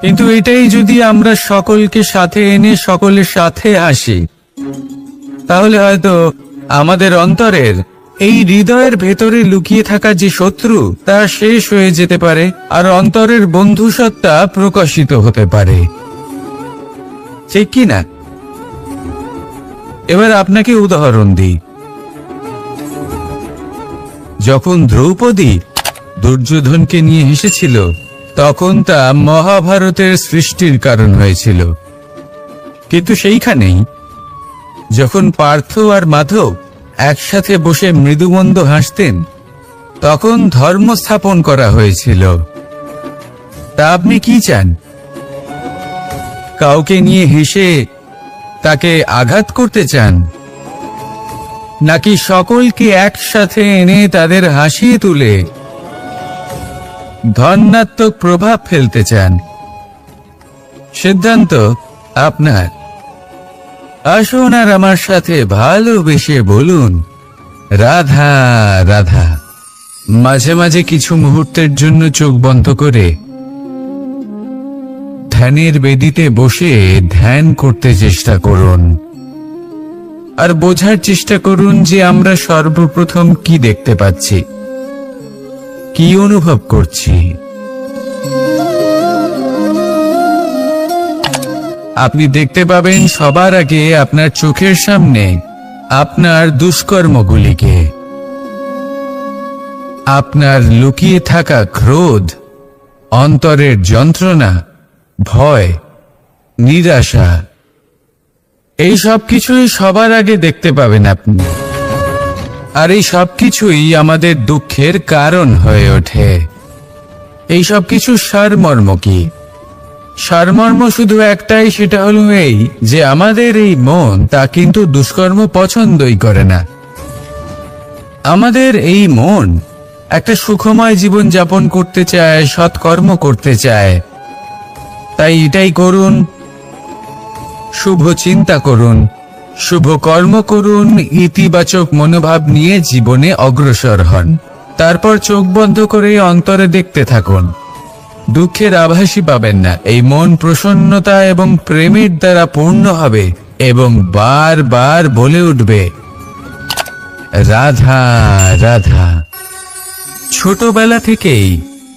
কিন্তু এটাই যদি আমরা সকলকে সাথে এনে সকলের সাথে হাসি, তাহলে হয়তো আমাদের অন্তরের এই হৃদয়ের ভেতরে লুকিয়ে থাকা যে শত্রু তা শেষ হয়ে যেতে পারে, আর অন্তরের বন্ধুসত্তা প্রকাশিত হতে পারে। ঠিক কি না? এবার আপনাকে উদাহরণ দিই। যখন দ্রৌপদী দুর্যোধনকে নিয়ে হেসেছিল তখন তা মহাভারতের সৃষ্টির কারণ হয়েছিল। কিন্তু সেইখানেই যখন পার্থ আর মাধব একসাথে বসে মৃদুমন্দ হাসতেন তখন ধর্ম স্থাপন করা হয়েছিল। তা আপনি কি চান? কাউকে নিয়ে হেসে তাকে আঘাত করতে চান, নাকি সকলকে একসাথে এনে তাদের হাসিয়ে তুলে ধনাত্মক প্রভাব ফেলতে চান? সিদ্ধান্ত আপনার। আসুন আর আমার সাথে ভালোবেসে বলুন, রাধা রাধা। মাঝে মাঝে কিছু মুহূর্তের জন্য চোখ বন্ধ করে ধ্যানের বেদিতে বসে ধ্যান করতে চেষ্টা করুন আর বোঝার চেষ্টা করুন যে আমরা সর্বপ্রথম কি দেখতে পাচ্ছি, কি অনুভব করছি। আপনি দেখতে পাবেন সবার আগে আপনার চোখের সামনে আপনার দুষ্কর্মগুলিকে, আপনার লুকিয়ে থাকা ক্রোধ, অন্তরের যন্ত্রণা, ভয়, নিরাশা, এই সব কিছুই সবার আগে দেখতে পাবেন আপনি। আর এই সব কিছুই আমাদের দুঃখের কারণ হয়ে ওঠে। এই সব কিছু সারমর্ম কি? সারমর্ম শুধু একটাই, সেটা হলো এই যে আমাদের এই মন তা কিন্তু দুষ্কর্ম পছন্দই করে না। আমাদের এই মন একটা সুখময় জীবন যাপন করতে চায়, সৎকর্ম করতে চায়। তাই এটাই করুন, শুভ চিন্তা করুন, শুভ কর্ম করুন, ইতিবাচক মনোভাব নিয়ে জীবনে অগ্রসর হন। তারপর চোখ বন্ধ করে অন্তরে দেখতে থাকুন। দুঃখের আভাসই পাবেন না। এই মন প্রসন্নতা এবং প্রেমের দ্বারা পূর্ণ হবে এবং বারবার বলে উঠবে, রাধা রাধা। ছোটবেলা থেকেই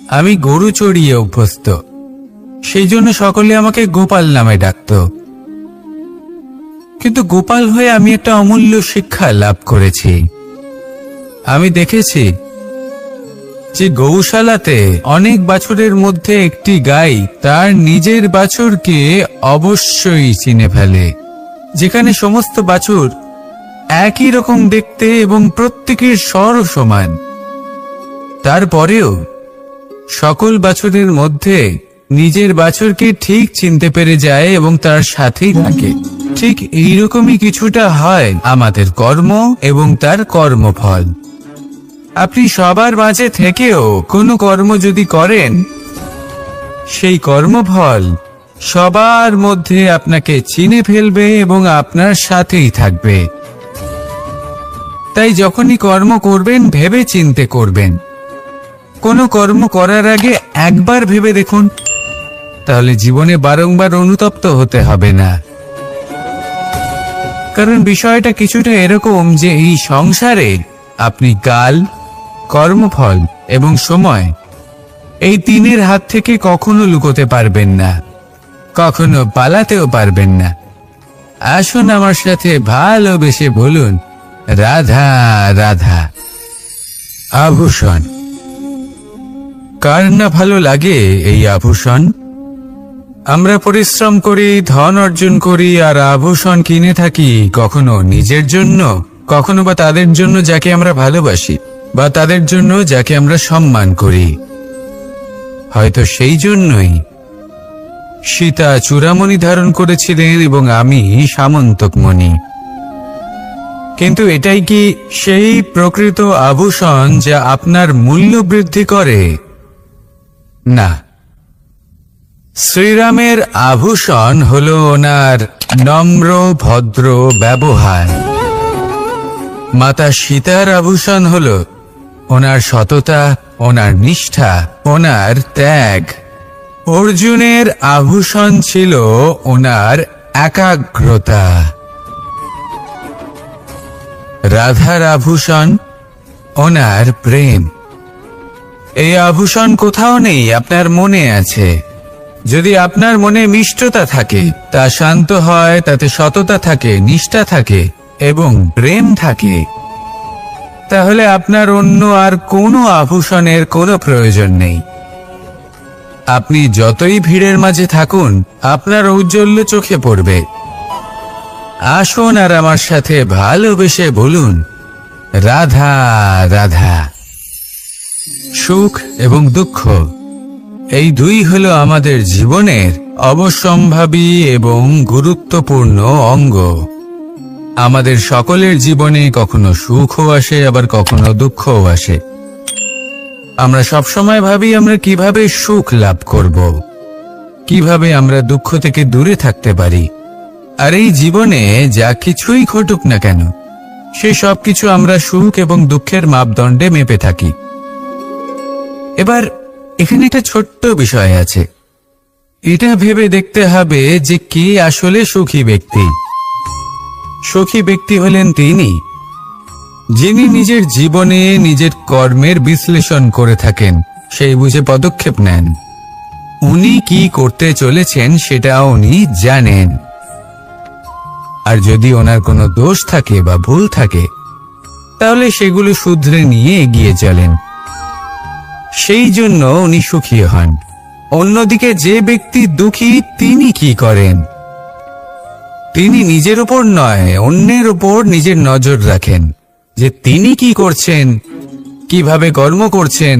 আমি গরু চড়িয়ে অভ্যস্ত, সেই জন্য সকলে আমাকে গোপাল নামে ডাকত। কিন্তু গোপাল হয়ে আমি একটা অমূল্য শিক্ষা লাভ করেছি। আমি দেখেছি যে গৌশালাতে অনেক বাছুরের মধ্যে একটি গাই তার নিজের বাছুরকে অবশ্যই চিনে ফেলে। যেখানে সমস্ত বাছুর একই রকম দেখতে এবং প্রত্যেকের স্বরও সমান, তারপরেও সকল বাছুরের মধ্যে নিজের বাছুরকে ঠিক চিনতে পেরে যায় এবং তার সাথেই থাকে। ঠিক এইরকমই কিছুটা হয় আমাদের কর্ম এবং তার কর্মফল। আপনি সবার মাঝে থেকেও কোনো কর্ম যদি করেন, সেই কর্মফল সবার মধ্যে আপনাকে চিনে ফেলবে এবং আপনার সাথেই থাকবে। তাই যখনই কর্ম করবেন ভেবে চিন্তে করবেন। কোনো কর্ম করার আগে একবার ভেবে দেখুন, তাহলে জীবনে বারংবার অনুতপ্ত হতে হবে না। কারণ বিষয়টা কিছুটা এরকম যে এই সংসারে আপনি কাল, কর্মফল এবং সময়, এই তিনের হাত থেকে কখনো লুকোতে পারবেন না, কখনো পালাতেও পারবেন না। আসুন আমার সাথে ভালোবেসে বলুন, রাধা রাধা। আভূষণ, কার না ভালো লাগে এই আভূষণ? আমরা পরিশ্রম করি, ধন অর্জন করি আর আভূষণ কিনে থাকি, কখনো নিজের জন্য, কখনো বা তাদের জন্য যাকে আমরা ভালোবাসি, বা তাদের জন্য যাকে আমরা সম্মান করি। হয়তো সেই জন্যই সীতা চূড়ামণি ধারণ করেছিলেন এবং আমি সামন্তকমণি। কিন্তু এটাই কি সেই প্রকৃত আভূষণ যা আপনার মূল্য বৃদ্ধি করে? না। শ্রীরামের আভূষণ হল ওনার নম্র ভদ্র ব্যবহার। মাতা সীতার আভূষণ হল ওনার সততা, ওনার নিষ্ঠা, ওনার ত্যাগ। অর্জুনের আভূষণ ছিল ওনার একাগ্রতা। রাধার আভূষণ ওনার প্রেম। এই আভূষণ কোথাও নেই, আপনার মনে আছে। যদি আপনার মনে মিষ্টতা থাকে, তা শান্ত হয়, তাতে সততা থাকে, নিষ্ঠা থাকে এবং প্রেম থাকে, তাহলে আপনার অন্য আর কোনো আভূষণের কোনো প্রয়োজন নেই। আপনি যতই ভিড়ের মাঝে থাকুন, আপনার ঔজ্জ্বল্য চোখে পড়বে। আসুন আর আমার সাথে ভালোবেসে বলুন, রাধা রাধা। সুখ এবং দুঃখ, এই দুই হলো আমাদের জীবনের অবশ্যম্ভাবী এবং গুরুত্বপূর্ণ অঙ্গ। আমাদের সকলের জীবনে কখনো সুখও আসে, আবার কখনো দুঃখও আসে। আমরা সবসময় ভাবি আমরা কিভাবে সুখ লাভ করব, কিভাবে আমরা দুঃখ থেকে দূরে থাকতে পারি। আর এই জীবনে যা কিছুই ঘটুক না কেন, সে সব কিছু আমরা সুখ এবং দুঃখের মাপদণ্ডে মেপে থাকি। এবার এখানে একটা ছোট্ট বিষয় আছে। এটা ভেবে দেখতে হবে যে কে আসলে সুখী ব্যক্তি। সুখী ব্যক্তি হলেন তিনি যিনি নিজের জীবনে নিজের কর্মের বিশ্লেষণ করে থাকেন, সেই বুঝে পদক্ষেপ নেন। উনি কি করতে চলেছেন সেটা উনি জানেন, আর যদি ওনার কোনো দোষ থাকে বা ভুল থাকে তাহলে সেগুলো শুধরে নিয়ে এগিয়ে চলেন। সেই জন্য উনি সুখী হন। অন্যদিকে যে ব্যক্তি দুঃখী, তিনি কি করেন? তিনি নিজের উপর নয়, অন্যের উপর নিজের নজর রাখেন যে তিনি কি করছেন, কিভাবে কর্ম করছেন।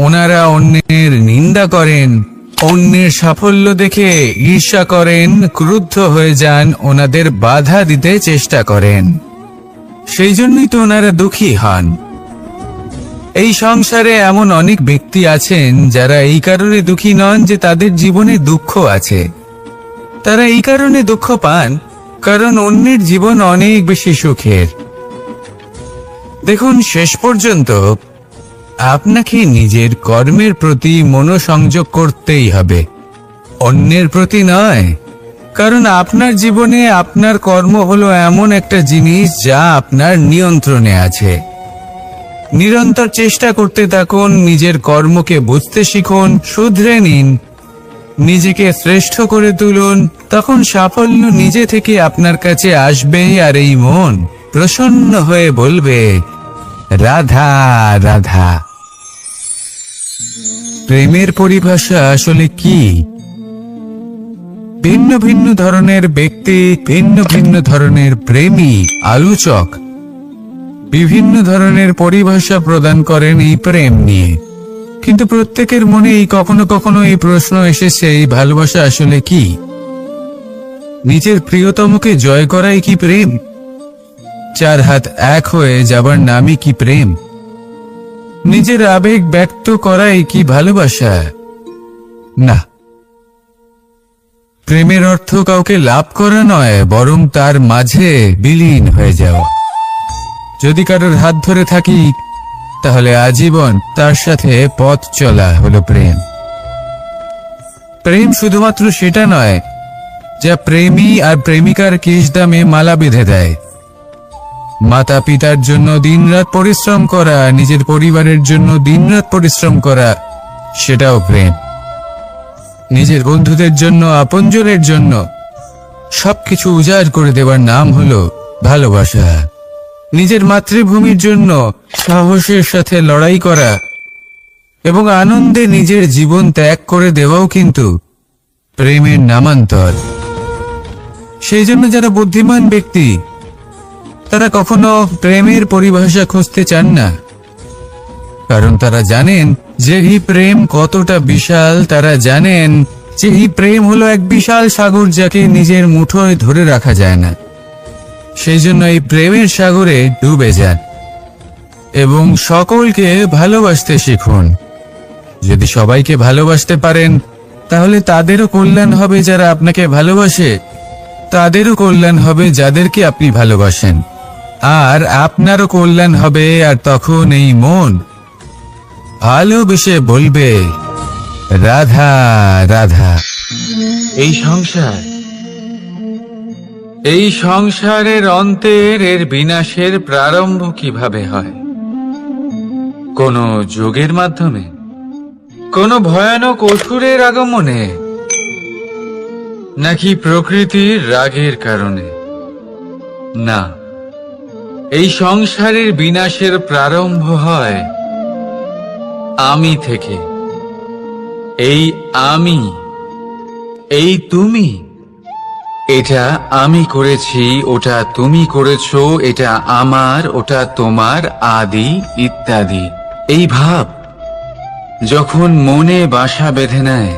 ওনারা অন্যের নিন্দা করেন, অন্যের সাফল্য দেখে ঈর্ষা করেন, ক্রুদ্ধ হয়ে যান, ওনাদের বাধা দিতে চেষ্টা করেন। সেই জন্যই তো ওনারা দুঃখী হন। এই সংসারে এমন অনেক ব্যক্তি আছেন যারা এই কারণে দুঃখী নন যে তাদের জীবনে দুঃখ আছে। তারা এই কারণে দুঃখ পান কারণ অন্যের জীবন অনেক বেশি সুখের। দেখুন, শেষ পর্যন্ত আপনাকে নিজের কর্মের প্রতি মনোসংযোগ করতেই হবে, অন্যের প্রতি নয়। কারণ আপনার জীবনে আপনার কর্ম হলো এমন একটা জিনিস যা আপনার নিয়ন্ত্রণে আছে। নিরন্তর চেষ্টা করতে থাকুন, নিজের কর্মকে বুঝতে শিখুন, শুধরে নিন, নিজেকে শ্রেষ্ঠ করে তুলুন। তখন সাফল্য নিজে থেকে আপনার কাছে আসবে, আর এই মন প্রসন্ন হয়ে বলবে, রাধা রাধা। প্রেমের পরিভাষা আসলে কি? ভিন্ন ভিন্ন ধরনের ব্যক্তি, ভিন্ন ভিন্ন ধরনের প্রেমী, আলোচক বিভিন্ন ধরনের পরিভাষা প্রদান করেন এই প্রেম নিয়ে। কিন্তু প্রত্যেকের মনেই কখনো কখনো এই প্রশ্ন এসেছে, এই ভালোবাসা আসলে কি? নিজের প্রিয়তমকে জয় করাই কি প্রেম? চার হাত এক হয়ে যাবার নামই কি প্রেম? নিজের আবেগ ব্যক্ত করাই কি ভালোবাসা? না, প্রেমের অর্থ কাউকে লাভ করা নয়, বরং তার মাঝে বিলীন হয়ে যাওয়া। যদি কারোর হাত ধরে থাকি তাহলে আজীবন তার সাথে পথ চলা হলো প্রেম। প্রেম শুধুমাত্র সেটা নয় যা প্রেমী আর প্রেমিকার কেশ দামে মালা বেঁধে দেয়। মাতা পিতার জন্য দিনরাত পরিশ্রম করা, নিজের পরিবারের জন্য দিনরাত পরিশ্রম করা, সেটাও প্রেম। নিজের বন্ধুদের জন্য, আপনজনের জন্য সবকিছু উজাড় করে দেওয়ার নাম হলো ভালোবাসা। নিজের মাতৃভূমির জন্য সাহসের সাথে লড়াই করা এবং আনন্দে নিজের জীবন ত্যাগ করে দেওয়াও কিন্তু প্রেমের নামান্তর। সেই জন্য যারা বুদ্ধিমান ব্যক্তি তারা কখনো প্রেমের পরিভাষা খুঁজতে চান না, কারণ তারা জানেন যে এই প্রেম কতটা বিশাল। তারা জানেন যে এই প্রেম হলো এক বিশাল সাগর যাকে নিজের মুঠোয় ধরে রাখা যায় না। সেই জন্য এই প্রেমের সাগরে ডুবে যান এবং সকলকে ভালোবাসতে শিখুন। যদি সবাইকে ভালোবাসতে পারেন তাহলে তাদেরও কল্যাণ হবে যারা আপনাকে ভালোবাসে, তাদেরও কল্যাণ হবে যাদেরকে আপনি ভালোবাসেন, আর আপনারও কল্যাণ হবে। আর তখন এই মন ভালোবেসে বলবে, রাধা রাধা। এই সংসারের অন্তের, এর বিনাশের প্রারম্ভ কিভাবে হয়? কোন যোগের মাধ্যমে? কোন ভয়ানক অসুরের আগমনে? নাকি প্রকৃতির রাগের কারণে? না, এই সংসারের বিনাশের প্রারম্ভ হয় আমি থেকে। এই আমি, এই তুমি, এটা আমি করেছি, ওটা তুমি করেছো, এটা আমার, ওটা তোমার, আদি ইত্যাদি। এই ভাব যখন মনে বাসা বেঁধে নেয়,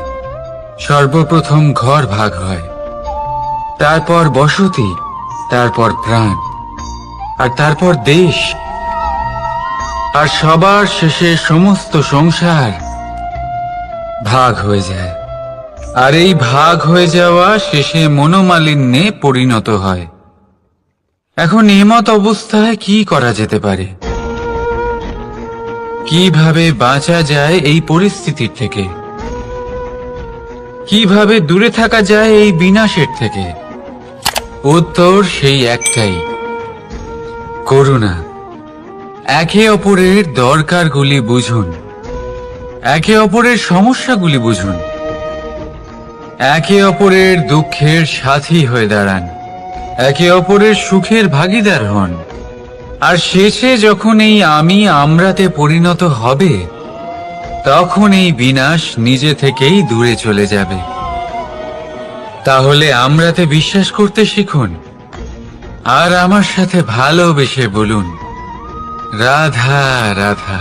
সর্বপ্রথম ঘর ভাগ হয়, তারপর বসতি, তারপর প্রাণ, আর তারপর দেশ, আর সবার শেষে সমস্ত সংসার ভাগ হয়ে যায়। আর এই ভাগ হয়ে যাওয়া শেষে মনোমালিন্যে পরিণত হয়। এখন এমত অবস্থায় কি করা যেতে পারে? কিভাবে বাঁচা যায় এই পরিস্থিতির থেকে? কিভাবে দূরে থাকা যায় এই বিনাশের থেকে? উত্তর সেই একটাই, করুণা। একে অপরের দরকারগুলি বুঝুন, একে অপরের সমস্যাগুলি বুঝুন, একে অপরের দুঃখের সাথী হয়ে দাঁড়ান, একে অপরের সুখের ভাগীদার হন। আর শেষে যখন এই আমি আমরাতে পরিণত হবে, তখন এই বিনাশ নিজে থেকেই দূরে চলে যাবে। তাহলে আমরাতে বিশ্বাস করতে শিখুন, আর আমার সাথে ভালোবেসে বলুন, রাধা রাধা।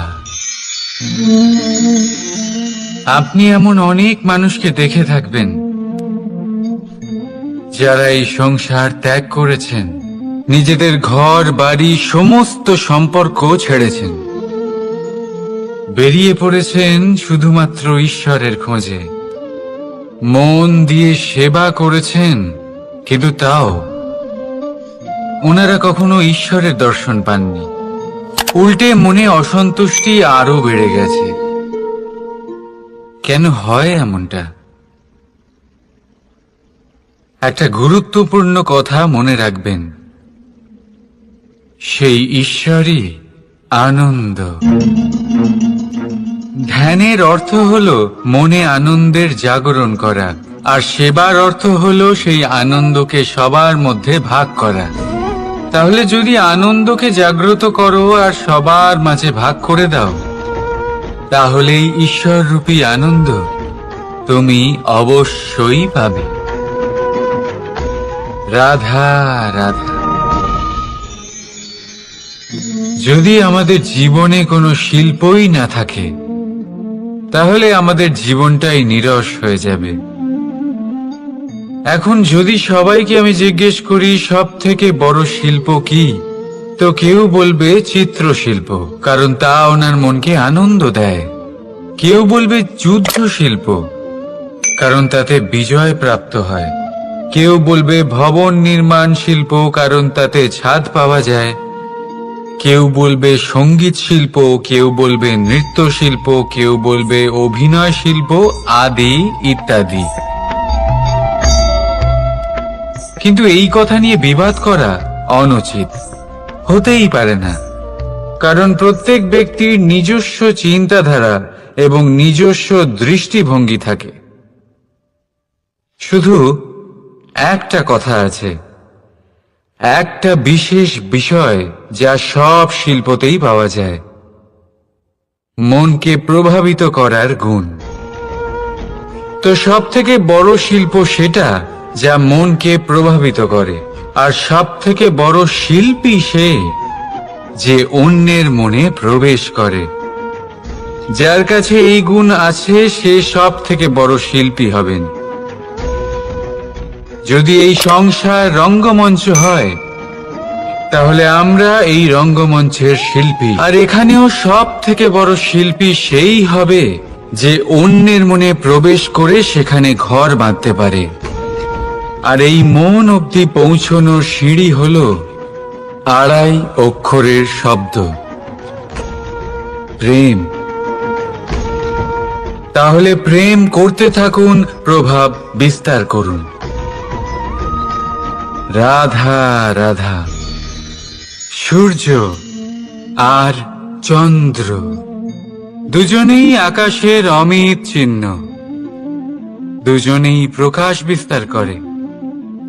আপনি এমন অনেক মানুষকে দেখে থাকবেন যারা এই সংসার ত্যাগ করেছেন, নিজেদের ঘর বাড়ি সমস্ত সম্পর্ক ছেড়েছেন, বেরিয়ে পড়েছেন শুধুমাত্র ঈশ্বরের খোঁজে। মন দিয়ে সেবা করেছেন, কিন্তু তাও ওনারা কখনো ঈশ্বরের দর্শন পাননি। উল্টে মনে অসন্তুষ্টি আরো বেড়ে গেছে। কেন হয় এমনটা? একটা গুরুত্বপূর্ণ কথা মনে রাখবেন, সেই ঈশ্বরই আনন্দ। ধ্যানের অর্থ হলো মনে আনন্দের জাগরণ করা, আর সেবার অর্থ হলো সেই আনন্দকে সবার মধ্যে ভাগ করা। তাহলে যদি আনন্দকে জাগ্রত করো আর সবার মাঝে ভাগ করে দাও, তাহলেই ঈশ্বররূপী আনন্দ তুমি অবশ্যই পাবে। রাধা রাধা। যদি আমাদের জীবনে কোনো শিল্পই না থাকে, তাহলে আমাদের জীবনটাই নিরস হয়ে যাবে। এখন যদি সবাইকে আমি জিজ্ঞেস করি সব থেকে বড় শিল্প কি, তো কেউ বলবে চিত্রশিল্প, কারণ তা ওনার মনকে আনন্দ দেয়। কেউ বলবে যুদ্ধ শিল্প, কারণ তাতে বিজয় প্রাপ্ত হয়। কেউ বলবে ভবন নির্মাণ শিল্প, কারণ তাতে ছাদ পাওয়া যায়। কেউ বলবে সঙ্গীত শিল্প, কেউ বলবে নৃত্য শিল্প, কেউ বলবে অভিনয় শিল্প আদি ইত্যাদি। কিন্তু এই কথা নিয়ে বিবাদ করা অনুচিত, হতেই পারে না। কারণ প্রত্যেক ব্যক্তির নিজস্ব চিন্তাধারা এবং নিজস্ব দৃষ্টিভঙ্গি থাকে। শুধু একটা কথা আছে, একটা বিশেষ বিষয় যা সব শিল্পতেই পাওয়া যায়, মনকে প্রভাবিত করার গুণ। তো সব থেকে বড় শিল্প সেটা যা মনকে প্রভাবিত করে, আর সব থেকে বড় শিল্পী সে যে অন্যের মনে প্রবেশ করে। যার কাছে এই গুণ আছে সে সব থেকে বড় শিল্পী হবেন। যদি এই সংসার রঙ্গমঞ্চ হয়, তাহলে আমরা এই রঙ্গমঞ্চের শিল্পী। আর এখানেও সব থেকে বড় শিল্পী সেই হবে যে অন্যের মনে প্রবেশ করে সেখানে ঘর বাঁধতে পারে। আর এই মন অবধি পৌঁছনোর সিঁড়ি হলো 2.5 অক্ষরের শব্দ, প্রেম। তাহলে প্রেম করতে থাকুন, প্রভাব বিস্তার করুন। রাধা রাধা। সূর্য আর চন্দ্র দুজনেই আকাশের অমিত চিহ্ন, দুজনেই প্রকাশ বিস্তার করে,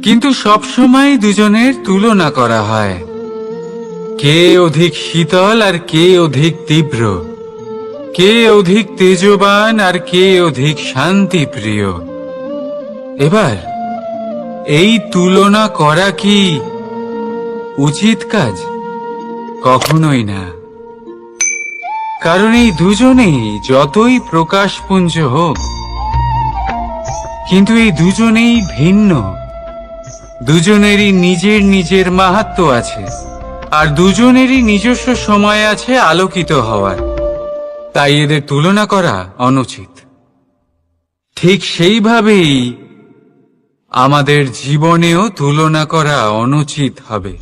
কিন্তু সবসময় দুজনের তুলনা করা হয়। কে অধিক শীতল আর কে অধিক তীব্র, কে অধিক তেজবান আর কে অধিক শান্তিপ্রিয়। এবার এই তুলনা করা কি উচিত কাজ? কখনোই না। কারণ এই দুজনেই যতই প্রকাশপুঞ্জ হোক, কিন্তু এই দুজনেই ভিন্ন। দুজনেরই নিজের নিজের মাহাত্ম্য আছে, আর দুজনেরই নিজস্ব সময় আছে আলোকিত হওয়ার। তাই এদের তুলনা করা অনুচিত। ঠিক সেইভাবেই আমাদের জীবনেও তুলনা করা অনুচিত হবে।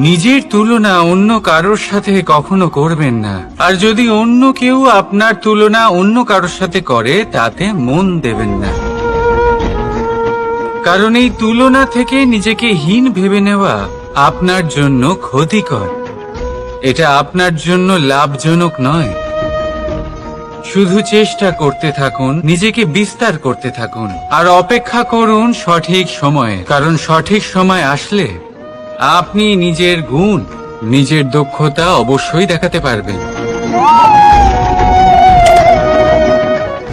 নিজের তুলনা অন্য কারোর সাথে কখনো করবেন না। আর যদি অন্য কেউ আপনার তুলনা অন্য কারোর সাথে করে তাতে মন দেবেন না, কারণ এই তুলনা থেকে নিজেকে হীন ভেবে নেওয়া আপনার জন্য ক্ষতিকর। এটা আপনার জন্য লাভজনক নয়। শুধু চেষ্টা করতে থাকুন, নিজেকে বিস্তার করতে থাকুন, আর অপেক্ষা করুন সঠিক সময়ে, কারণ সঠিক সময় আসলে আপনি নিজের গুণ, নিজের দক্ষতা অবশ্যই দেখাতে পারবেন।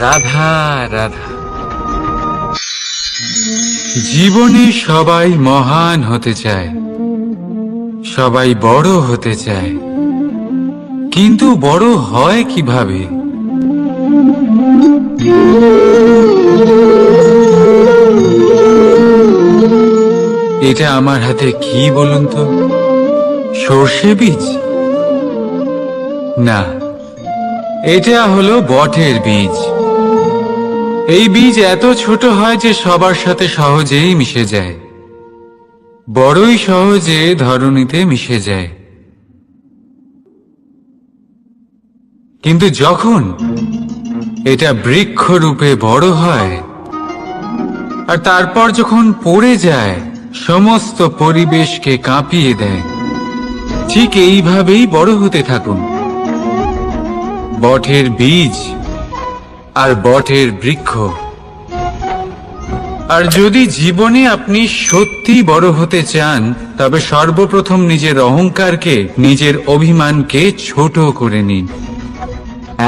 রাধা রাধা। জীবনে সবাই মহান হতে চায়, সবাই বড় হতে চায়, কিন্তু বড় হয় কিভাবে? এটা আমার হাতে কি বলুন তো? সর্ষে বীজ? না, এটা হলো বটের বীজ। এই বীজ এত ছোট হয় যে সবার সাথে সহজেই মিশে যায়, বড়ই সহজে ধরণীতে মিশে যায়। কিন্তু যখন এটা বৃক্ষ রূপে বড় হয় আর তারপর যখন পড়ে যায়, সমস্ত পরিবেশকে কাঁপিয়ে দেয়, ঠিক এইভাবেই বড় হতে থাকুন। বটের বীজ আর বটের বৃক্ষ। আর যদি জীবনে আপনি সত্যি বড় হতে চান, তবে সর্বপ্রথম নিজের অহংকারকে, নিজের অভিমানকে ছোট করে নিন,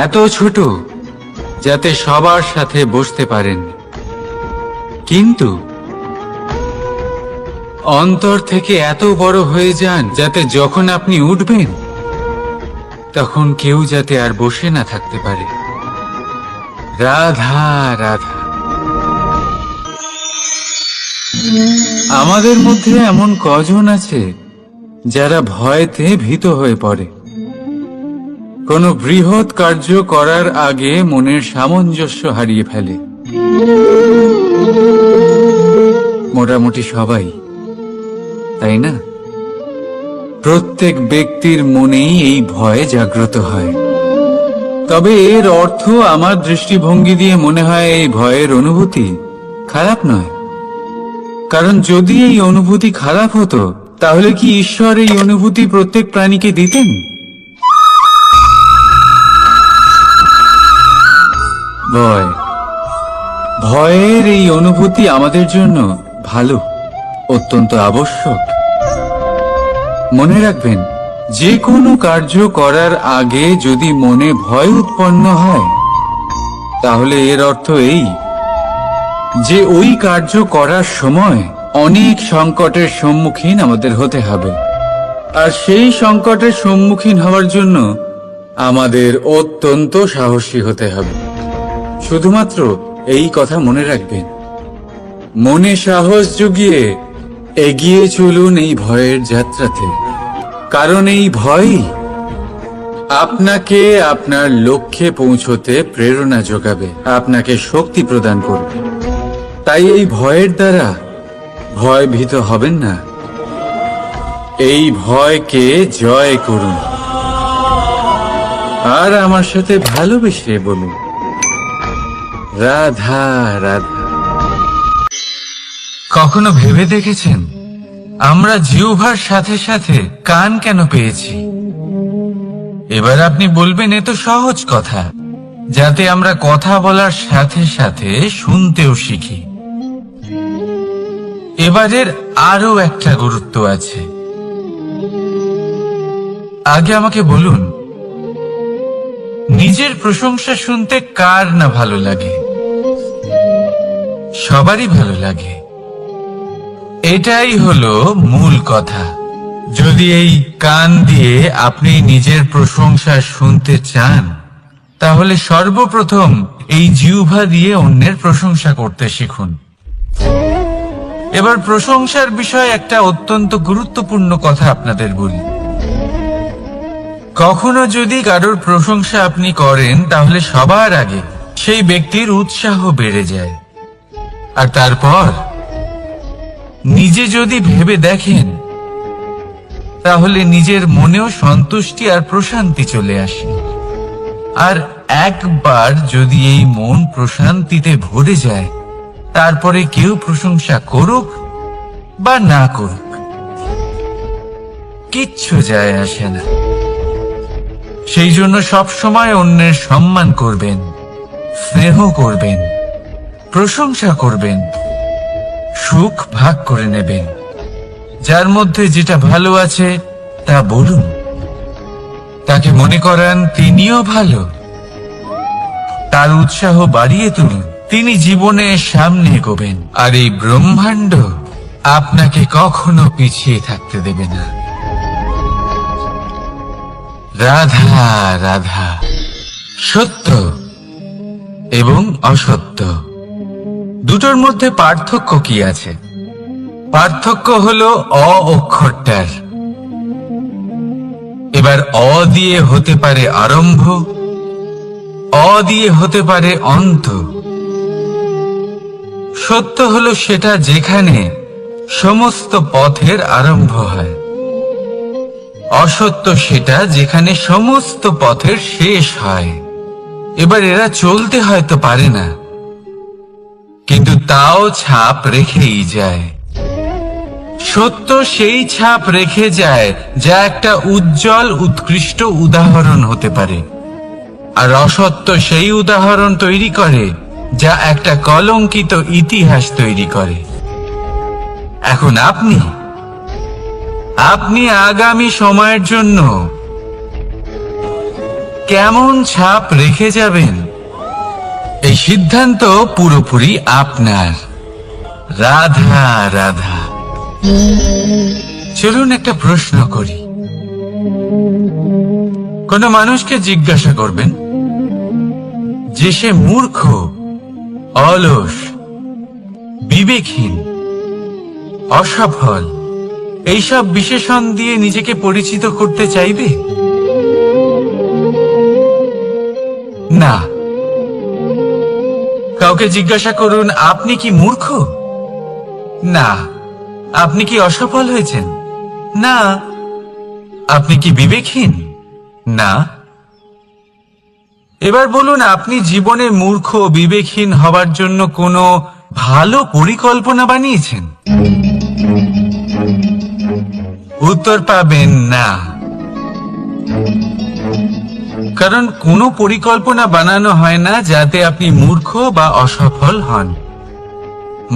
এত ছোট যাতে সবার সাথে বসতে পারেন, কিন্তু অন্তর থেকে এত বড় হয়ে যান যাতে যখন আপনি উঠবেন তখন কেউ যাতে আর বসে না থাকতে পারে। রাধা রাধা। আমাদের মধ্যে এমন কজন আছে যারা ভয়তে ভীত হয়ে পড়ে, কোনো বৃহৎ কার্য করার আগে মনের সামঞ্জস্য হারিয়ে ফেলে? মোটামুটি সবাই, তাই না? প্রত্যেক ব্যক্তির মনেই এই ভয় জাগ্রত হয়। তবে এর অর্থ আমার দৃষ্টিভঙ্গি দিয়ে মনে হয় এই ভয়ের অনুভূতি খারাপ নয়, কারণ যদি এই অনুভূতি খারাপ হতো তাহলে কি ঈশ্বর এই অনুভূতি প্রত্যেক প্রাণীকে দিতেন? ভয়, ভয়ের এই অনুভূতি আমাদের জন্য ভালো, অত্যন্ত আবশ্যক। মনে রাখবেন, যে কোনো কার্য করার আগে যদি মনে ভয় উৎপন্ন হয় তাহলে এর অর্থ এই যে ওই কার্য করার সময় অনেক সংকটের সম্মুখীন আমাদের হতে হবে, আর সেই সংকটের সম্মুখীন হওয়ার জন্য আমাদের অত্যন্ত সাহসী হতে হবে। শুধুমাত্র এই কথা মনে রাখবেন, মনে সাহস জুগিয়ে এগিয়ে চলুন এই ভয়ের যাত্রাতে, কারণ এই ভয়ই আপনাকে আপনার লক্ষ্যে পৌঁছতে প্রেরণা যোগাবে, আপনাকে শক্তি প্রদান করবে। তাই এই ভয়ের দ্বারা ভয়ভীত হবেন না, এই ভয়কে জয় করুন। আর আমার সাথে ভালোবেসে বলুন, রাধা রাধা। কখনো ভেবে দেখেছেন আমরা জিহ্বার সাথে সাথে কান কেন পেয়েছি? এবার আপনি বলবেন এ তো সহজ কথা, যাতে আমরা কথা বলার সাথে সাথে শুনতেও শিখি। এবারের আরো একটা গুরুত্ব আছে। আগে আমাকে বলুন, নিজের প্রশংসা শুনতে কার না ভালো লাগে? সবারই ভালো লাগে। এটাই হলো মূল কথা। যদি এই কান দিয়ে আপনি নিজের প্রশংসা শুনতে চান, তাহলে সর্বপ্রথম এই জিহ্বা দিয়ে অন্যের প্রশংসা করতে শিখুন। এবার প্রশংসার বিষয়ে একটা অত্যন্ত গুরুত্বপূর্ণ কথা আপনাদের বলি। কখনো যদি কারোর প্রশংসা আপনি করেন, তাহলে সবার আগে সেই ব্যক্তির উৎসাহ বেড়ে যায়, আর তারপর নিজে যদি ভেবে দেখেন তাহলে নিজের মনেও সন্তুষ্টি আর প্রশান্তি চলে আসে। আর একবার যদি এই মন প্রশান্তিতে ভরে যায়, তারপরে কেউ প্রশংসা করুক বা না করুক, কিচ্ছু যায় আসে না। সেই জন্য সব সময় অন্যের সম্মান করবেন, স্নেহ করবেন, প্রশংসা করবেন, সুখ ভাগ করে নেবেন। যার মধ্যে যেটা ভালো আছে তা বলুন, তাকে মনে করান তিনিও ভালো, তার উৎসাহ বাড়িয়ে তুলুন। তিনি জীবনে সামনে এগোবেন, আর এই ব্রহ্মাণ্ড আপনাকে কখনো পিছিয়ে থাকতে দেবে না। রাধা রাধা। সত্য এবং অসত্য দুটোর মধ্যে পার্থক্য কি আছে? পার্থক্য হলো অ অক্ষরটার। এবার অ দিয়ে হতে পারে আরম্ভ, অ দিয়ে হতে পারে অন্ত। সত্য হলো সেটা যেখানে সমস্ত পথের আরম্ভ হয়, অসত্য সেটা যেখানে সমস্ত পথের শেষ হয়। এবার এরা চলতে হয়তো পারে না, কিন্তু তাও ছাপ রেখেই যায়। সত্য সেই ছাপ রেখে যায় যা একটা উজ্জ্বল উৎকৃষ্ট উদাহরণ হতে পারে, আর অসত্য সেই উদাহরণ তৈরি করে যা একটা কলঙ্কিত ইতিহাস তৈরি করে। এখন আপনি আগামী সময়ের জন্য কেমন ছাপ রেখে যাবেন, এই সিদ্ধান্ত পুরোপুরি আপনার। রাধা রাধা। চলুন একটা প্রশ্ন করি। কোন মানুষকে জিজ্ঞাসা করবেন যে সে মূর্খ, অলস, বিবেকহীন, অসফল, এইসব বিশেষণ দিয়ে নিজেকে পরিচিত করতে চাইবে? না। কাউকে জিজ্ঞাসা করুন আপনি কি মূর্খ? না। আপনি কি অসফল হয়েছেন? না। আপনি কি বিবেকহীন? না। এবার বলুন আপনি জীবনে মূর্খ, বিবেকহীন হবার জন্য কোনো ভালো পরিকল্পনা বানিয়েছেন? উত্তর পাবেন না। কারণ কোনো পরিকল্পনা বানানো হয় না যাতে আপনি মূর্খ বা অসফল হন।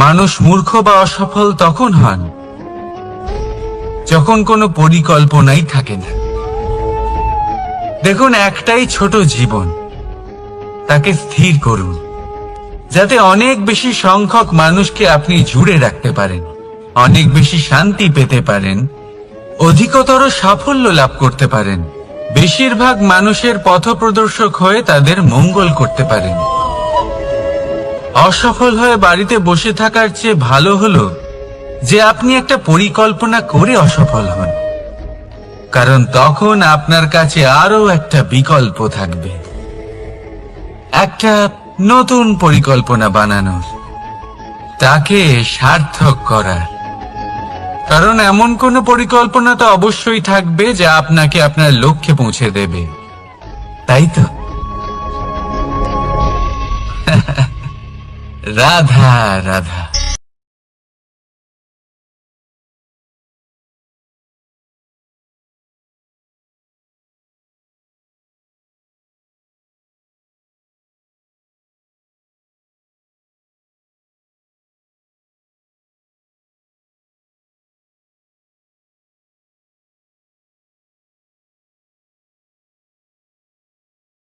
মানুষ মূর্খ বা অসফল তখন হন যখন কোনো পরিকল্পনাই থাকে না। দেখুন, একটাই ছোট জীবন, তাকে স্থির করুন যাতে অনেক বেশি সংখ্যক মানুষকে আপনি জুড়ে রাখতে পারেন, অনেক বেশি শান্তি পেতে পারেন, অধিকতর সাফল্য লাভ করতে পারেন, বেশিরভাগ মানুষের পথপ্রদর্শক হয়ে তাদের মঙ্গল করতে পারেন। অসফল হয়ে বাড়িতে বসে থাকার চেয়ে ভালো হলো যে আপনি একটা পরিকল্পনা করে অসফল হন, কারণ তখন আপনার কাছে আরো একটা বিকল্প থাকবে, একটা নতুন পরিকল্পনা বানানোর, তাকে সার্থক করার। কারণ এমন কোন পরিকল্পনা তো অবশ্যই থাকবে যা আপনাকে আপনার লক্ষ্যে পৌঁছে দেবে, তাই তো? রাধা রাধা।